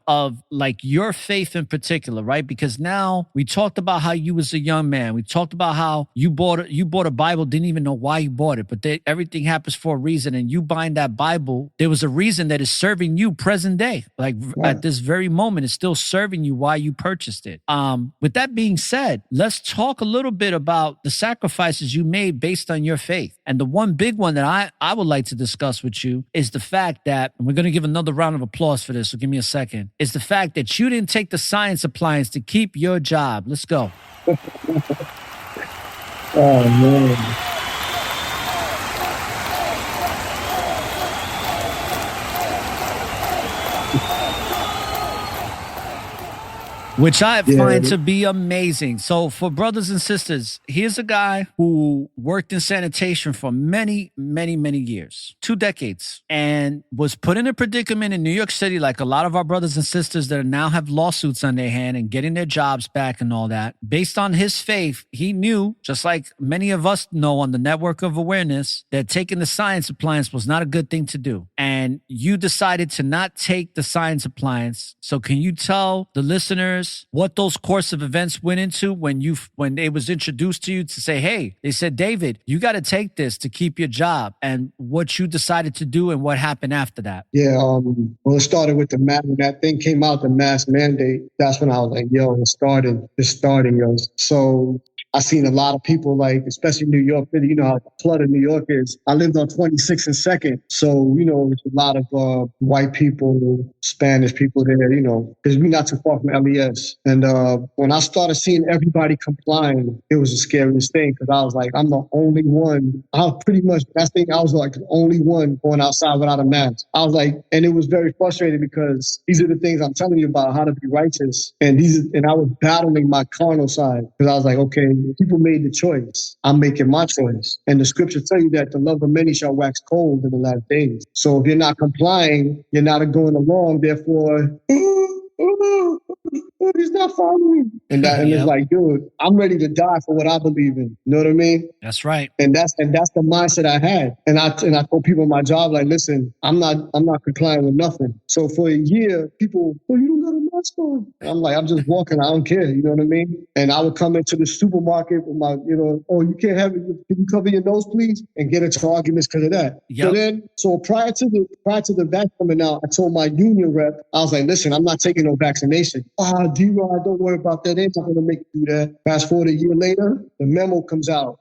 of like your faith in particular, right? Because now we talked about how you was a young man. We talked about how you bought a Bible, didn't even know why you bought it, but everything happens for a reason. And you buying that Bible, there was a reason that is serving you present day. Like at this very moment, it's still serving you why you purchased it. With that being said, let's talk a little bit about the sacrifices you made based on your faith. And the one big one that I would like to discuss with you is the fact that, and we're going to give another round of applause for this, so give me a second, is the fact that you didn't take the science appliance to keep your job. Let's go. Oh, man. which I find to be amazing. So for brothers and sisters, here's a guy who worked in sanitation for many, many, many years, 2 decades, and was put in a predicament in New York City, like a lot of our brothers and sisters that now have lawsuits on their hand and getting their jobs back and all that. Based on his faith, he knew, just like many of us know on the network of awareness, that taking the science appliance was not a good thing to do. And you decided to not take the science appliance. So can you tell the listeners what those course of events went into when it was introduced to you to say, hey, they said, David, you got to take this to keep your job, and what you decided to do and what happened after that? Yeah, well, it started with when that thing came out, the mask mandate. That's when I was like, yo, it's starting, yo. So I seen a lot of people, like, especially New York City, you know how flooded New York is. I lived on 26th and 2nd. So, you know, there's a lot of white people, Spanish people there, you know, because we're not too far from LES. And when I started seeing everybody complying, it was the scariest thing, because I was like, I'm the only one. I was pretty much, I was like the only one going outside without a mask. I was like, and it was very frustrating because these are the things I'm telling you about, how to be righteous. And I was battling my carnal side, because I was like, okay, people made the choice. I'm making my choice. And the scriptures tell you that the love of many shall wax cold in the last days. So if you're not complying, you're not going along. Therefore, he's not following. And it's like, dude, I'm ready to die for what I believe in. You know what I mean? That's right. And that's the mindset I had. And I told people in my job, like, listen, I'm not complying with nothing. So for a year, people, you don't got a mask on. And I'm like, I'm just walking. I don't care. You know what I mean? And I would come into the supermarket with my, you can't have it. Can you cover your nose, please? And get into arguments because of that. Yep. So prior to the vaccine coming out, I told my union rep, I was like, listen, I'm not taking no vaccination. D-Rod, don't worry about that. They're not going to make you do that. Fast forward a year later, the memo comes out.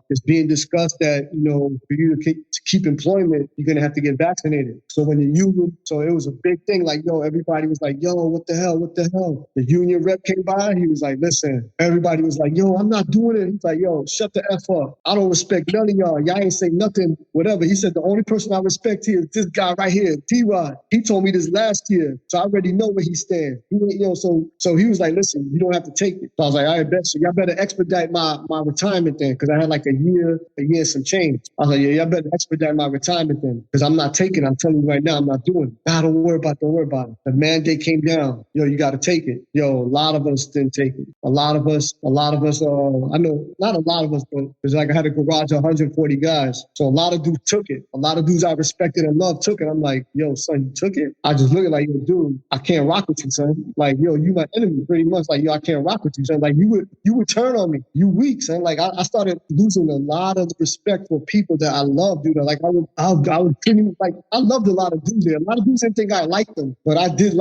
It's being discussed that, for you to keep employment, you're going to have to get vaccinated. So when the union, so it was a big thing. Like, everybody was like, what the hell? The union rep came by. He was like, listen, everybody was like, I'm not doing it. He's like, shut the F up. I don't respect none of y'all. Y'all ain't say nothing, whatever. He said, the only person I respect here is this guy right here, D-Rod. He told me this last year. So I already know where he stands. So he was like, listen, you don't have to take it. So I was like, I bet. So y'all better expedite my retirement then, because I had like a year and some change. I was like, y'all better expedite my retirement then, because I'm not taking it. I'm telling you right now, I'm not doing it. Nah, don't worry about it. The mandate came down. You got to take it. A lot of us didn't take it. A lot of us, I know, not a lot of us, but it's like I had a garage of 140 guys. So a lot of dudes took it. A lot of dudes I respected and loved took it. I'm like, son, you took it? I just look at like, dude, I can't rock with you, son. Like, you my enemy, pretty much. Like, I can't rock with you, son. Like, you would turn on me. You weak, son. Like, I started losing a lot of respect for people that I love, dude. Like, I would pretty much, like, I loved a lot of dudes there. A lot of dudes didn't think I liked them, but I did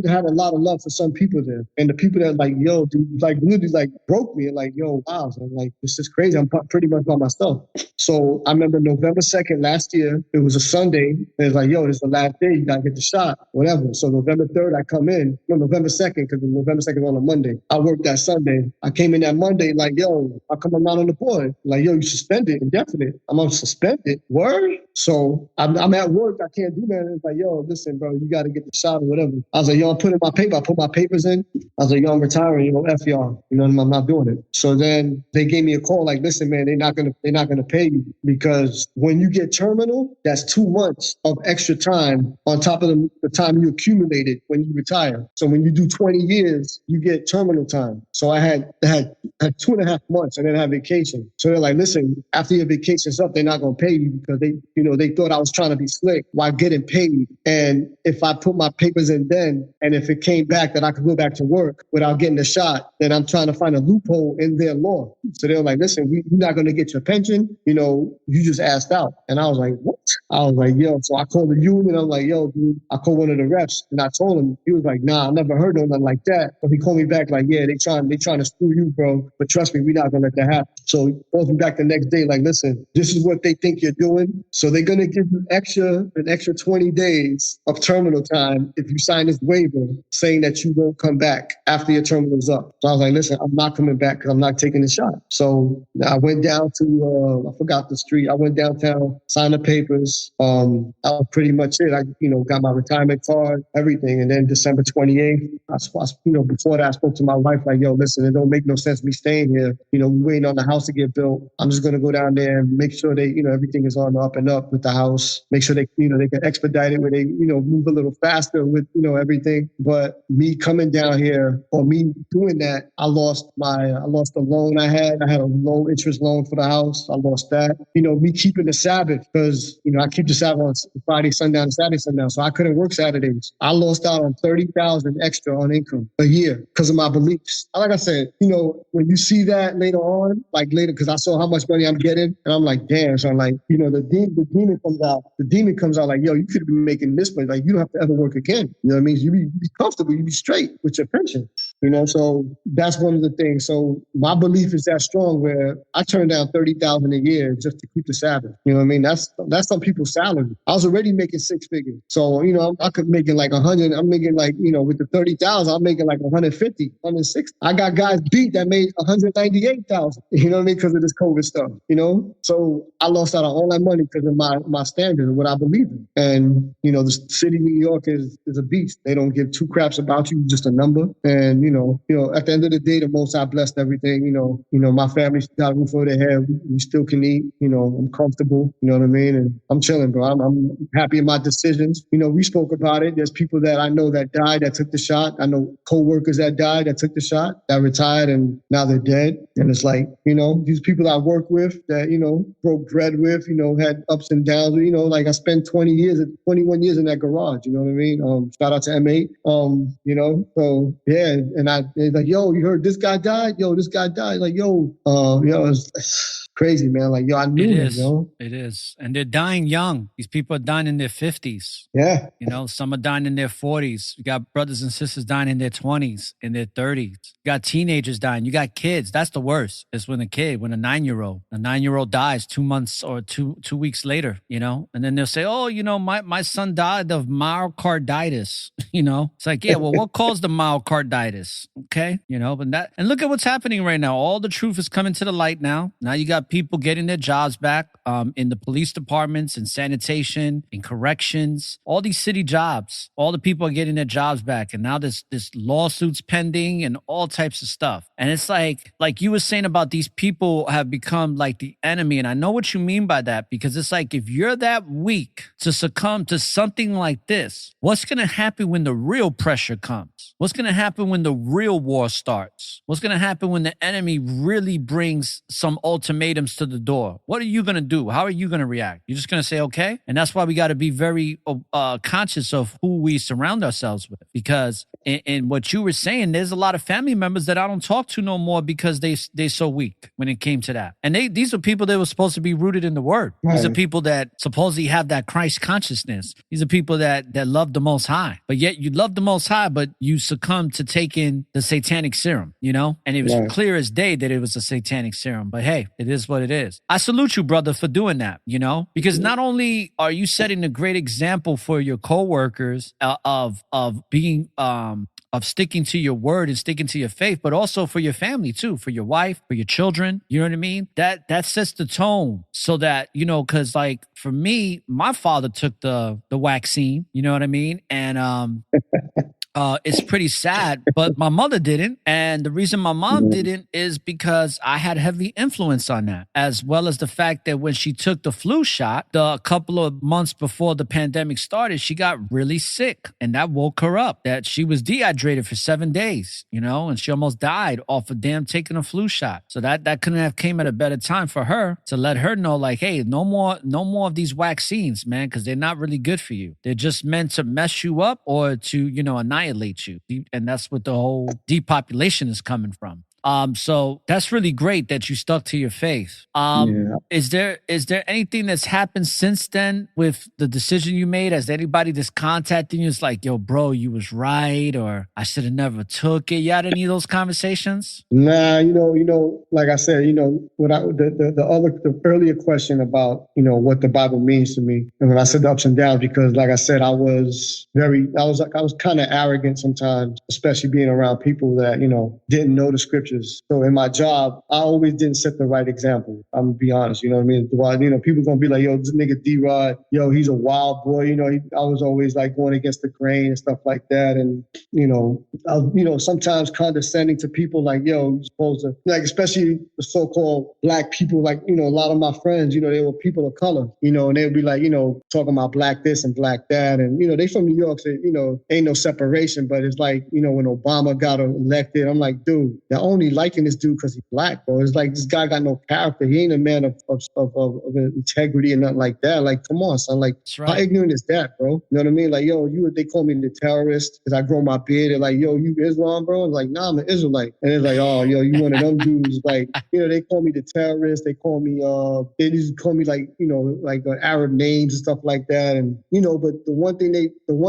have a lot of love for some people there. And the people that like, dude, like, literally, like, broke me. And like, wow, son, like, this is crazy. I'm pretty much by myself. So I remember November 2nd last year, it was a Sunday. And it's like, this is the last day. You got to get the shot, whatever. So November 3rd, I come in. November 2nd, because November 2nd was on a Monday. I worked that Sunday. I came in that Monday, like, how come I'm not on the board? Like, you suspended, indefinite. I'm on suspended. Word? So I'm at work. I can't do that. And it's like, listen, bro, you got to get the shot or whatever. I was like, I'm putting my paper. I put my papers in. I was like, I'm retiring. F y'all. I'm not doing it. So then they gave me a call, like, listen, man, they're not gonna pay you, because when you get terminal, that's 2 months of extra time on top of the time you accumulated when you retire. So when you do 20 years, you get terminal time. So I had 2.5 months and then I had vacation. So they're like, listen, after your vacation's up, they're not going to pay you, because they thought I was trying to be slick while getting paid. And if I put my papers in then, and if it came back that I could go back to work without getting a shot, then I'm trying to find a loophole in their law. So they're like, listen, we're not going to get your pension. You just asked out. And I was like, what? I was like, so I called the union. I was like, dude, I called one of the reps and I told him. He was like, nah, I never heard of nothing like that. But he called me back like, they trying to screw you, bro. But trust me, we're not going to let that happen. So he calls me back the next day like, listen, this is what they think you're doing. So they're going to give you an extra 20 days of terminal time if you sign this waiver saying that you won't come back after your terminal's up. So I was like, listen, I'm not coming back because I'm not taking the shot. So I went down to, I forgot the street. I went downtown, signed the papers. was, that was pretty much it. I, got my retirement card, everything. And then December 28th, before that, I spoke to my wife like, yo, listen, it don't make no sense me staying here. We waiting on the house to get built. I'm just going to go down there and make sure they, everything is on the up and up with the house. Make sure they, they can expedite it where they, move a little faster with, everything. But me coming down here or me doing that, I lost the loan I had. I had a low interest loan for the house. I lost that. Me keeping the Sabbath because, I keep the Sabbath on Friday, sundown, and Saturday, sundown. So I couldn't work Saturdays. I lost out on $30,000 extra on income a year because of my beliefs. Like I said, when you see that later on, because I saw how much money I'm getting, and I'm like, damn. So I'm like, the demon comes out. The demon comes out like, yo, you could be making this much. Like, you don't have to ever work again. You know what I mean? You be comfortable. You be straight with your pension. So that's one of the things. So my belief is that strong where I turned down $30,000 a year just to keep the Sabbath. You know what I mean? That's some people's salary. I was already making six figures. So, I could make it like 100. I'm making like, with the 30,000, I'm making like 150, 160. I got guys beat that made 198,000, you know what I mean? Because of this COVID stuff, So I lost out on all that money because of my standard and what I believe in. And, the city of New York is a beast. They don't give two craps about you, just a number. And, at the end of the day, the Most High blessed everything. My family's got a roof over their head. We still can eat. I'm comfortable. You know what I mean? And I'm chilling, bro. I'm happy in my decisions. We spoke about it. There's people that I know that died that took the shot. I know co-workers that died that took the shot, that retired, and now they're dead. And it's like, these people I work with that, broke bread with, had ups and downs. Like I spent 21 years in that garage. You know what I mean? Shout out to M8. So yeah. And it's like, yo, you heard this guy died? Yo, this guy died. Like, it's crazy, man. Like, yo, I knew it, yo. It is. And they're dying young. These people are dying in their 50s. Yeah. Some are dying in their 40s. You got brothers and sisters dying in their 20s, in their 30s. You got teenagers dying. You got kids. That's the worst. It's when a 9-year-old dies 2 months or two weeks later, and then they'll say, oh, my son died of myocarditis, It's like, yeah, well, what caused the myocarditis? Okay. And look at what's happening right now. All the truth is coming to the light now. Now you got people getting their jobs back in the police departments, in sanitation, in corrections, all these city jobs. All the people are getting their jobs back. And now this lawsuits pending and all types of stuff. And it's like you were saying about these people have become like the enemy. And I know what you mean by that, because it's like, if you're that weak to succumb to something like this, what's going to happen when the real pressure comes? What's going to happen when the real war starts? What's going to happen when the enemy really brings some ultimatums to the door? What are you going to do? How are you going to react? You're just going to say, okay? And that's why we got to be very conscious of who we surround ourselves with. Because in what you were saying, there's a lot of family members that I don't talk to no more because they're so weak when it came to that. And these are people that were supposed to be rooted in the word. Right. These are people that supposedly have that Christ consciousness. These are people that love the Most High. But yet you love the Most High, but you succumb to taking the satanic serum, And it was clear as day that it was a satanic serum. But hey, it is what it is. I salute you, brother, for doing that, Because not only are you setting a great example for your coworkers of being of sticking to your word and sticking to your faith, but also for your family too, for your wife, for your children. You know what I mean? That sets the tone so that, because like for me, my father took the vaccine, you know what I mean? And it's pretty sad, but my mother didn't. And the reason my mom didn't is because I had heavy influence on that, as well as the fact that when she took the flu shot, a couple of months before the pandemic started, she got really sick, and that woke her up, that she was dehydrated for 7 days, and she almost died off of taking a flu shot. So that couldn't have came at a better time for her to let her know, like, hey, no more of these vaccines, man, because they're not really good for you. They're just meant to mess you up or to, annihilate you. And that's what the whole depopulation is coming from. So that's really great that you stuck to your faith. Is there anything that's happened since then with the decision you made? Has anybody that's contacting you is like, yo, bro, you was right, or I should have never took it? You had any of those conversations? Nah, like I said, the earlier question about, what the Bible means to me. And when I said the ups and downs, because like I said, I was kind of arrogant sometimes, especially being around people that, didn't know the scripture scriptures. So in my job, I always didn't set the right example. I'm gonna be honest, you know what I mean? People gonna be like, yo, this nigga D-Rod, yo, he's a wild boy. I was always like going against the grain and stuff like that. And, sometimes condescending to people like, yo, you're supposed to, like, especially the so-called black people, like, a lot of my friends, they were people of color, and they'd be like, talking about black this and black that. And, they from New York, so, ain't no separation. But it's like, when Obama got elected, I'm like, dude, they're only liking this dude because he's black, bro. It's like, this guy got no character. He ain't a man of integrity and nothing like that. Like, come on, son. Like, right. How ignorant is that, bro? You know what I mean? Like, yo, they call me the terrorist because I grow my beard. They're like, yo, you Islam, bro? I'm like, nah, I'm an Israelite. And it's like, oh, yo, you one of them dudes. Like, they call me the terrorist. They call me, they just call me like, Arab names and stuff like that. And, but the one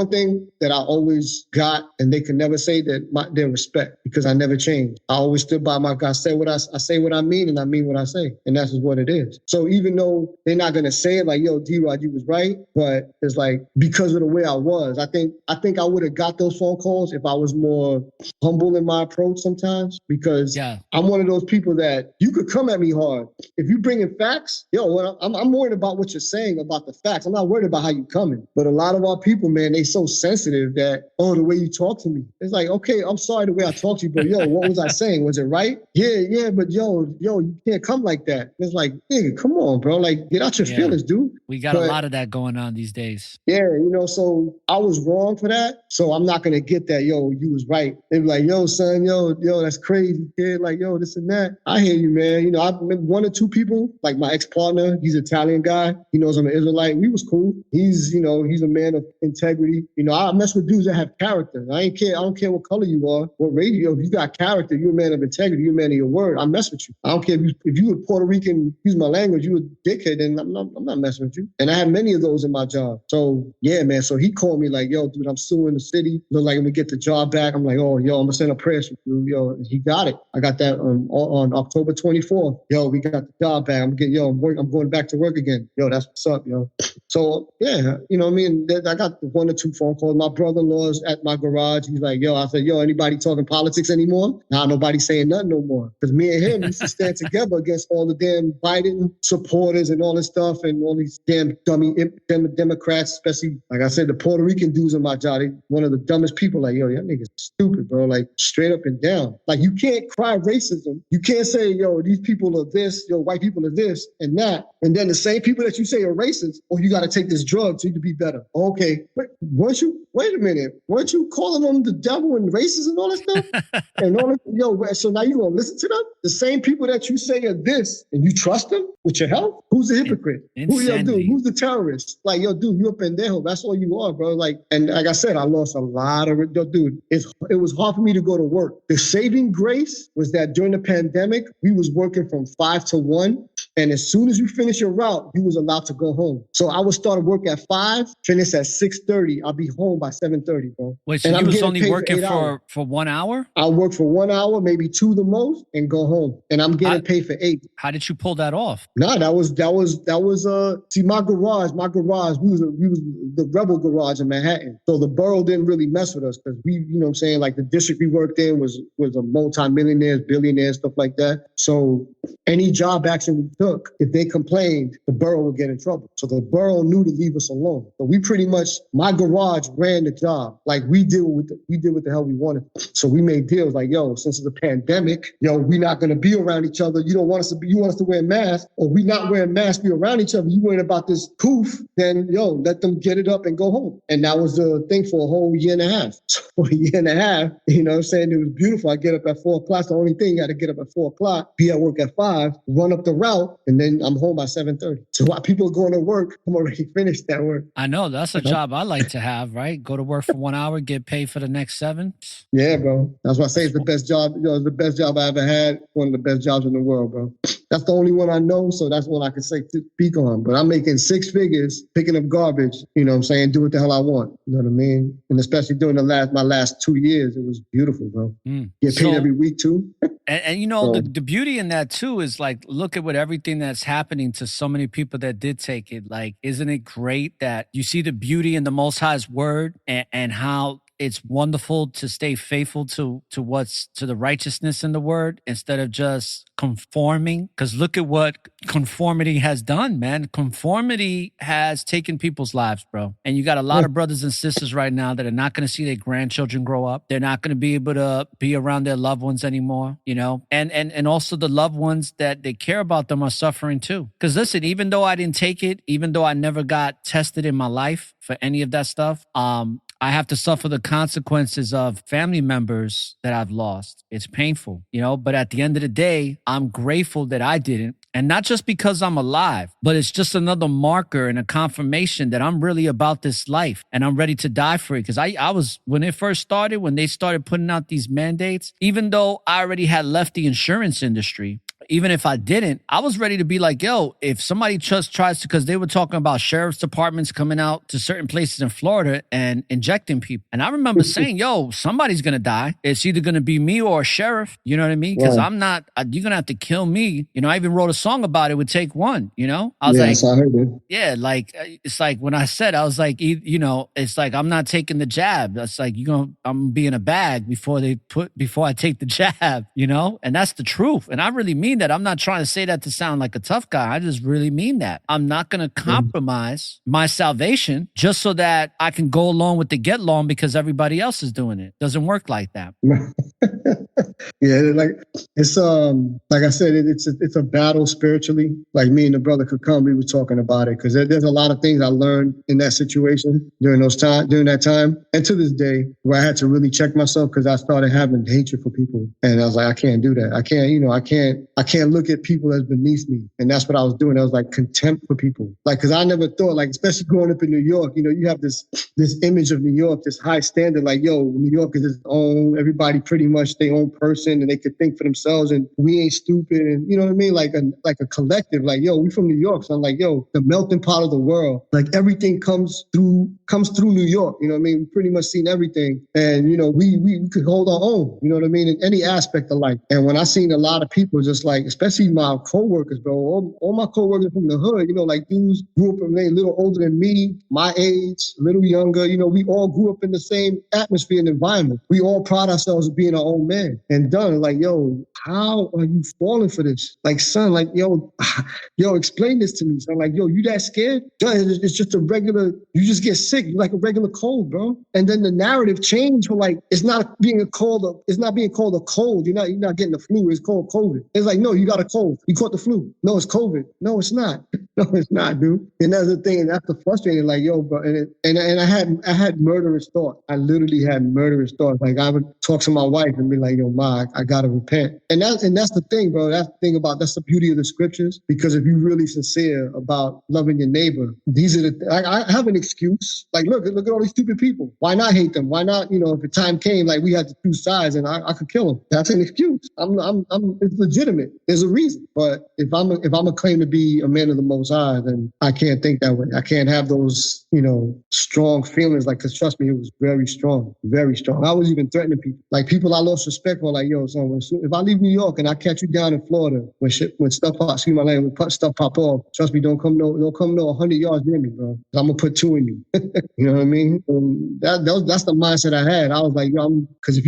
thing that I always got, and they can never say that, their respect, because I never changed. I always stood by my God. I say what I mean, and I mean what I say. And that's just what it is. So even though they're not going to say it like, yo, D-Rod, you was right, but it's like, because of the way I was, I think I would have got those phone calls if I was more humble in my approach sometimes, because I'm one of those people that you could come at me hard. If you bring in facts, I'm worried about what you're saying about the facts. I'm not worried about how you coming. But a lot of our people, man, they so sensitive that, the way you talk to me. It's like, okay, I'm sorry the way I talk to you, but yo, what was I saying? Was it right? Yeah, but yo, you can't come like that. It's like, nigga, come on, bro. Like, get out your feelings, dude. We got a lot of that going on these days. Yeah, so I was wrong for that. So I'm not going to get that, yo, you was right. They be like, yo, son, yo, that's crazy, kid. Like, yo, this and that. I hear you, man. I've met one or two people, like my ex-partner, he's an Italian guy. He knows I'm an Israelite. We was cool. He's a man of integrity. I mess with dudes that have character. I don't care what color you are, what race you are. If you got character, you're a man of integrity, you're a man of your word. I mess with you. I don't care if you were Puerto Rican, use my language, you a dickhead, then I'm not messing with you. And I had many of those in my job. So yeah, man. So he called me like, yo, dude, I'm suing the city. Look like I'm gonna get the job back. I'm like, oh, yo, I'm gonna send a press for you. Yo, he got it. I got that on October 24th. Yo, we got the job back. I'm going back to work again. Yo, that's what's up, yo. So yeah, what I mean? I got one or two phone calls. My brother-in-law's at my garage. He's like, yo, I said, yo, anybody talking politics anymore? Nah, nobody saying nothing no more. Because me and him used to stand together against all the damn Biden supporters and all this stuff and all these damn dummy Democrats, especially, like I said, the Puerto Rican dudes in my job. They one of the dumbest people. Like, yo, that nigga's stupid, bro. Like, straight up and down. Like, you can't cry racism. You can't say, yo, these people are this, yo, white people are this and that. And then the same people that you say are racist, you got to take this drug so you can be better. Okay, wait a minute. Weren't you calling them the devil and racist and all that stuff? And all that, so now you gonna listen to them? The same people that you say are this, and you trust them with your health? Who's the hypocrite? Who's the terrorist? Like, yo, dude, you're a pendejo. That's all you are, bro. Like, and like I said, I lost a lot of, dude, it was hard for me to go to work. The saving grace was that during the pandemic, we was working from 5 to 1. And as soon as you finish your route, you was allowed to go home. So I would start work at 5, finish at 6:30. I'll be home by 7:30, bro. Wait, so you was only working for 1 hour? I work for 1 hour, maybe 2 the most, and go home. And I'm getting paid for 8. How did you pull that off? Nah, that was see, my garage, we was the rebel garage in Manhattan. So the borough didn't really mess with us because we, like the district we worked in was a multi-millionaires, billionaires, stuff like that. So any job action we took, if they complained, the borough would get in trouble. So the borough knew to leave us alone. So we pretty much, my garage ran the job. Like, we did what the hell we wanted. So we made deals like, yo, since it's a pandemic, yo, we're not going to be around each other. You want us to wear masks, or we not wearing masks, we around each other. You worrying about this poof, then yo, let them get it up and go home. And that was the thing for a whole year and a half. So for a year and a half, you know what I'm saying? It was beautiful. I get up at 4 o'clock. The only thing, you got to get up at 4 o'clock, be at work at 5, run up the route, and then I'm home by 7:30. So while people are going to work, I'm already finished that work. I know. That's a job I like to have, right? Go to work for 1 hour, get paid for the next 7. Yeah, bro. That's why I say it's the best job. It's the best job I ever had. One of the best jobs in the world, bro. That's the only one I know, so that's one I can say to speak on. But I'm making 6 figures picking up garbage, you know what I'm saying? Do what the hell I want. You know what I mean? And especially during my last 2 years, it was beautiful, bro. Get paid every week too. And you know, the beauty in that too is like, look at what everything that's happening to so many people that did take it. Like, isn't it great that you see the beauty in the Most High's word and how it's wonderful to stay faithful to the righteousness in the word instead of just conforming. Because look at what conformity has done, man. Conformity has taken people's lives, bro. And you got a lot of brothers and sisters right now that are not going to see their grandchildren grow up. They're not going to be able to be around their loved ones anymore, you know? And also the loved ones that they care about them are suffering too. Because listen, even though I didn't take it, even though I never got tested in my life for any of that stuff, I have to suffer the consequences of family members that I've lost. It's painful, you know, but at the end of the day, I'm grateful that I didn't. And not just because I'm alive, but it's just another marker and a confirmation that I'm really about this life and I'm ready to die for it. Because I was, when it first started, when they started putting out these mandates, even though I already had left the insurance industry, even if I didn't, I was ready to be like, yo, if somebody just tries to, because they were talking about sheriff's departments coming out to certain places in Florida and injecting people. And I remember saying, yo, somebody's going to die. It's either going to be me or a sheriff. You know what I mean? Because I'm not, you're going to have to kill me. You know, I even wrote a song about it would take one, you know? I was I heard it. Yeah, like, it's like when I said, I was like, you know, it's like, I'm not taking the jab. That's like, I'm going to be in a bag before I take the jab, you know? And that's the truth. And I really mean that. I'm not trying to say that to sound like a tough guy. I just really mean that. I'm not going to compromise my salvation just so that I can go along with the get along because everybody else is doing it. Doesn't work like that. Yeah, like it's like I said, it's a battle spiritually. Like me and the brother could come, we were talking about it because there's a lot of things I learned in that situation during that time, and to this day, where I had to really check myself because I started having hatred for people, and I was like, I can't do that. I can't look at people as beneath me, and that's what I was doing. I was like contempt for people, like because I never thought, like especially growing up in New York, you know, you have this image of New York, this high standard, like yo, New York is its own, everybody pretty much their own person. And they could think for themselves, and we ain't stupid, and you know what I mean, like a collective, like yo, we from New York, so I'm like yo, the melting pot of the world, like everything comes through New York, you know what I mean? We pretty much seen everything, and you know we could hold our own, you know what I mean, in any aspect of life. And when I seen a lot of people, just like especially my coworkers, bro, all my coworkers from the hood, you know, like dudes grew up a little older than me, my age, a little younger, you know, we all grew up in the same atmosphere and environment. We all pride ourselves as being our own man. And done, like, yo, how are you falling for this? Like, son, like, yo, explain this to me. So I'm like, yo, you that scared? It's just a regular, you just get sick, like a regular cold, bro. And then the narrative changed from like, it's not being called a cold. You're not getting the flu. It's called COVID. It's like, no, you got a cold. You caught the flu. No, it's COVID. No, it's not. No, it's not, dude. And that's the thing. And that's the frustrating. Like, yo, bro. And I had murderous thoughts. I literally had murderous thoughts. Like I would talk to my wife and be like, yo, Ma, I gotta repent. And that's the thing, bro. That's the beauty of the scriptures. Because if you're really sincere about loving your neighbor, these are I have an excuse. Like, look at all these stupid people. Why not hate them? Why not, if the time came, like we had to choose sides and I could kill them. That's an excuse. It's legitimate. There's a reason. But if I'm a claim to be a man of the Most High, then I can't think that way. I can't have those, strong feelings. Like, cause trust me, it was very strong, very strong. I was even threatening people. Like people I lost respect for. Like, yo, son, if I leave New York and I catch you down in Florida, when stuff pop off, trust me, don't come no 100 yards near me, bro. I'm gonna put two in you. You know what I mean? And that's the mindset I had. I was like, yo, because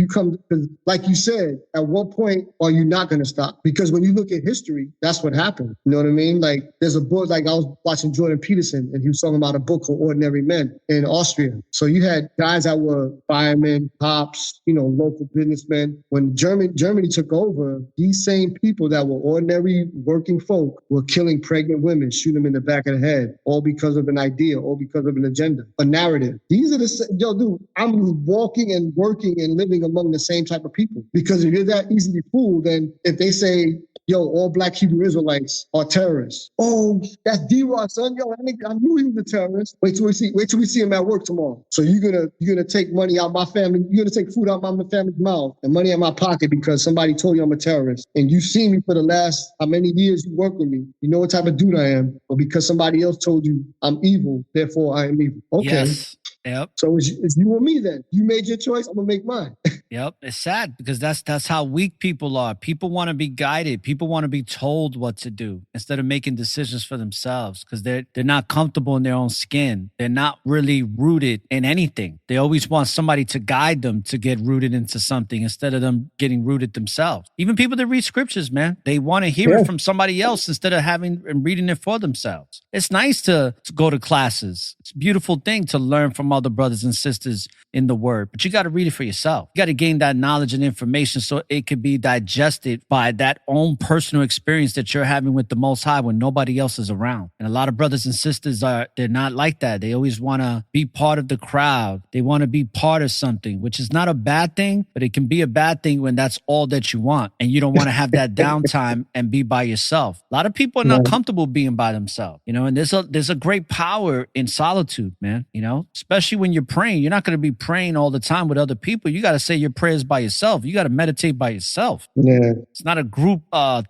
like you said, at what point are you not gonna stop? Because when you look at history, that's what happened. You know what I mean? Like there's a book, like I was watching Jordan Peterson and he was talking about a book called Ordinary Men in Austria. So you had guys that were firemen, cops, local businessmen. When Germany took over, these same people that were ordinary working folk were killing pregnant women, shooting them in the back of the head, all because of an idea, all because of an agenda, a narrative. These are dude, I'm walking and working and living among the same type of people. Because if you're that easily fooled, then if they say, yo, all black Hebrew Israelites are terrorists. Oh, that's Dawad, son. Yo, I knew he was a terrorist. Wait till we see him at work tomorrow. So you're gonna take money out my family. You're gonna take food out my family's mouth and money in my pocket because somebody told you I'm a terrorist. And you've seen me for the last how many years you work with me. You know what type of dude I am. But because somebody else told you I'm evil, therefore I am evil. Okay. Yes. Yep. So it's you or me then. You made your choice. I'm gonna make mine. Yep. It's sad because that's how weak people are. People want to be guided. People want to be told what to do instead of making decisions for themselves because they're not comfortable in their own skin. They're not really rooted in anything. They always want somebody to guide them to get rooted into something instead of them getting rooted themselves. Even people that read scriptures, man, they want to hear it from somebody else instead of having and reading it for themselves. It's nice to go to classes. It's a beautiful thing to learn from other brothers and sisters in the word, but you got to read it for yourself. You got to gain that knowledge and information so it can be digested by that own personal experience that you're having with the Most High when nobody else is around. And a lot of brothers and sisters they're not like that. They always want to be part of the crowd. They want to be part of something, which is not a bad thing, but it can be a bad thing when that's all that you want and you don't want to have that downtime and be by yourself. A lot of people are not comfortable being by themselves, and there's a great power in solitude, man, especially when you're praying. You're not going to be praying all the time with other people. You got to say your prayers by yourself. You got to meditate by yourself. Yeah. It's not a group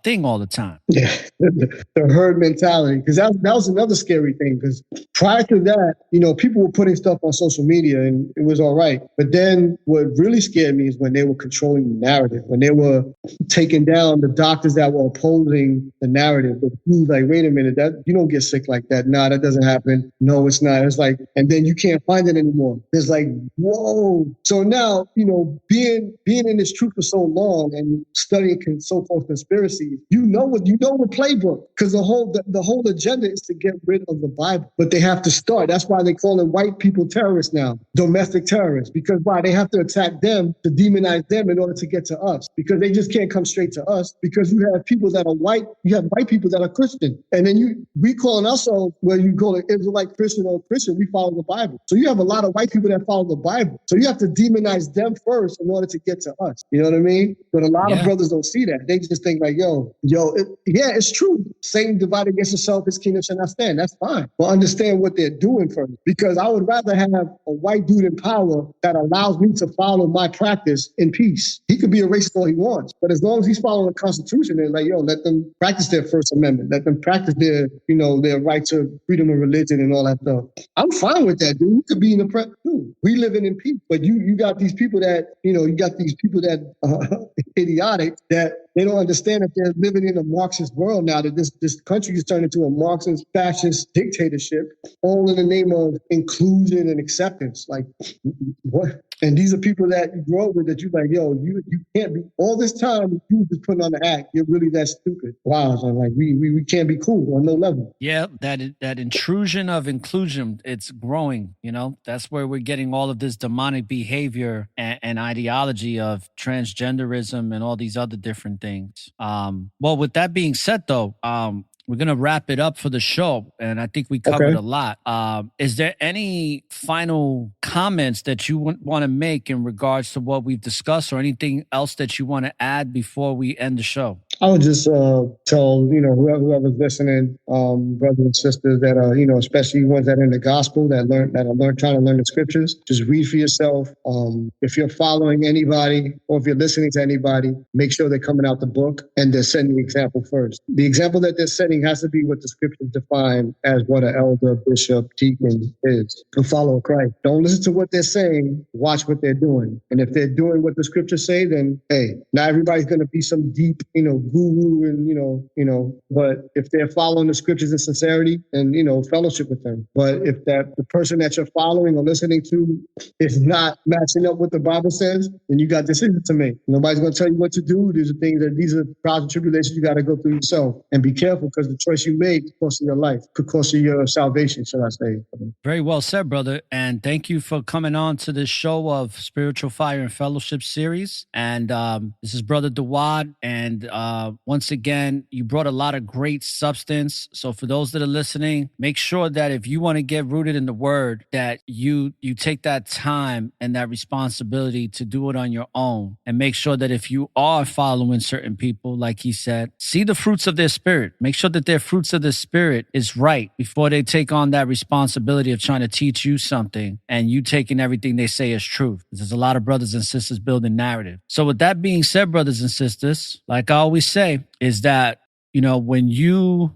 thing all the time. Yeah. The herd mentality. Because that was another scary thing. Because prior to that, people were putting stuff on social media and it was all right. But then what really scared me is when they were controlling the narrative, when they were taking down the doctors that were opposing the narrative. But he was like, wait a minute, that you don't get sick like that. Nah, that doesn't happen. No, it's not. It's like, and then you can't find it anymore. It's like, whoa. So now, being in this truth for so long and studying so-called conspiracies, you know the playbook, because the whole agenda is to get rid of the Bible. But they have to start. That's why they call it white people terrorists now, domestic terrorists, because why? They have to attack them to demonize them in order to get to us, because they just can't come straight to us, because you have people that are white, you have white people that are Christian, and then we calling ourselves, where you go to Israelite Christian or Christian, we follow the Bible. So you have a lot of white people that follow the Bible. So you have to demonize them first in order to get to us. You know what I mean? But a lot of brothers don't see that. They just think like, it's true. Satan divided against himself, his kingdom shall not stand. That's fine. But understand what they're doing first. Because I would rather have a white dude in power that allows me to follow my practice in peace. He could be a racist all he wants. But as long as he's following the Constitution, they're like, let them practice their First Amendment. Let them practice their right to freedom of religion and all that stuff. I'm fine with that, dude. You could be in the press. We living in peace. But you got these people that, idiotic, that they don't understand that they're living in a Marxist world now, that this country is turning into a Marxist fascist dictatorship, all in the name of inclusion and acceptance. Like, what? And these are people that you grow up with that you're like, you can't be, all this time you were just putting on the act. You're really that stupid. Wow. So like, we can't be cool on no level. Yeah, that intrusion of inclusion, it's growing, That's where we're getting all of this demonic behavior and ideology of transgenderism and all these other different things. Well, with that being said, though, we're going to wrap it up for the show, and I think we covered a lot. Is there any final comments that you want to make in regards to what we've discussed, or anything else that you want to add before we end the show? I would just tell, whoever's listening, brothers and sisters that are, especially ones that are in the gospel, that are trying to learn the scriptures, just read for yourself. If you're following anybody or if you're listening to anybody, make sure they're coming out the book and they're setting the example first. The example that they're setting has to be what the scriptures define as what an elder, bishop, deacon is, to follow Christ. Don't listen to what they're saying, watch what they're doing. And if they're doing what the scriptures say, then, hey, not everybody's going to be some deep, guru and, but if they're following the scriptures in sincerity, then, fellowship with them. But if the person that you're following or listening to is not matching up what the Bible says, then you got decisions to make. Nobody's going to tell you what to do. These are trials and tribulations you got to go through yourself. And be careful, because the choice you make could cost your life, could cost you your salvation, shall I say. Very well said, brother. And thank you for coming on to this show of Spiritual Fire and Fellowship Series. And this is Brother Dawad. And once again, you brought a lot of great substance. So for those that are listening, make sure that if you want to get rooted in the word, that you take that time and that responsibility to do it on your own. And make sure that if you are following certain people, like he said, see the fruits of their spirit. Make sure that their fruits of the spirit is right before they take on that responsibility of trying to teach you something and you taking everything they say as truth. There's a lot of brothers and sisters building narrative. So with that being said, brothers and sisters, like I always say, is that, when you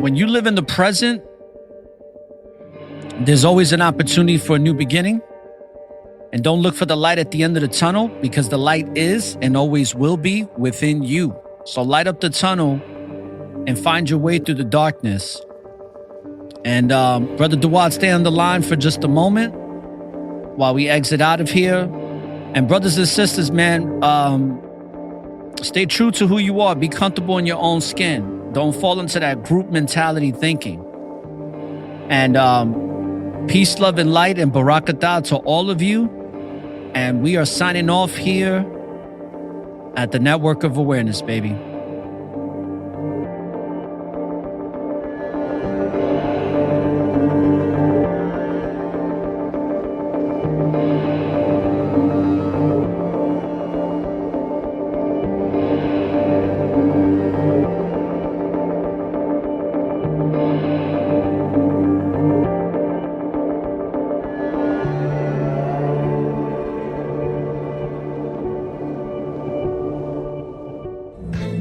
live in the present, there's always an opportunity for a new beginning. And don't look for the light at the end of the tunnel, because the light is and always will be within you. So light up the tunnel and find your way through the darkness. And Brother Dawad, stay on the line for just a moment while we exit out of here. And brothers and sisters, man, stay true to who you are. Be comfortable in your own skin. Don't fall into that group mentality thinking. And peace, love, and light, and barakatah to all of you. And we are signing off here at the Network of Awareness, baby.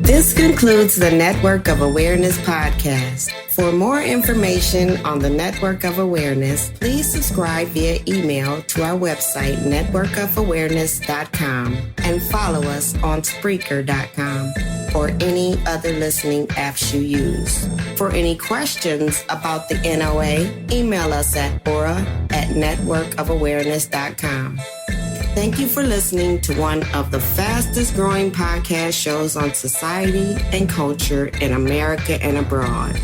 This concludes the Network of Awareness podcast. For more information on the Network of Awareness, please subscribe via email to our website, networkofawareness.com, and follow us on Spreaker.com or any other listening apps you use. For any questions about the NOA, email us at orra@networkofawareness.com. Thank you for listening to one of the fastest growing podcast shows on society and culture in America and abroad.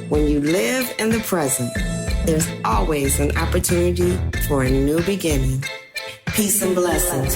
When you live in the present, there's always an opportunity for a new beginning. Peace and blessings.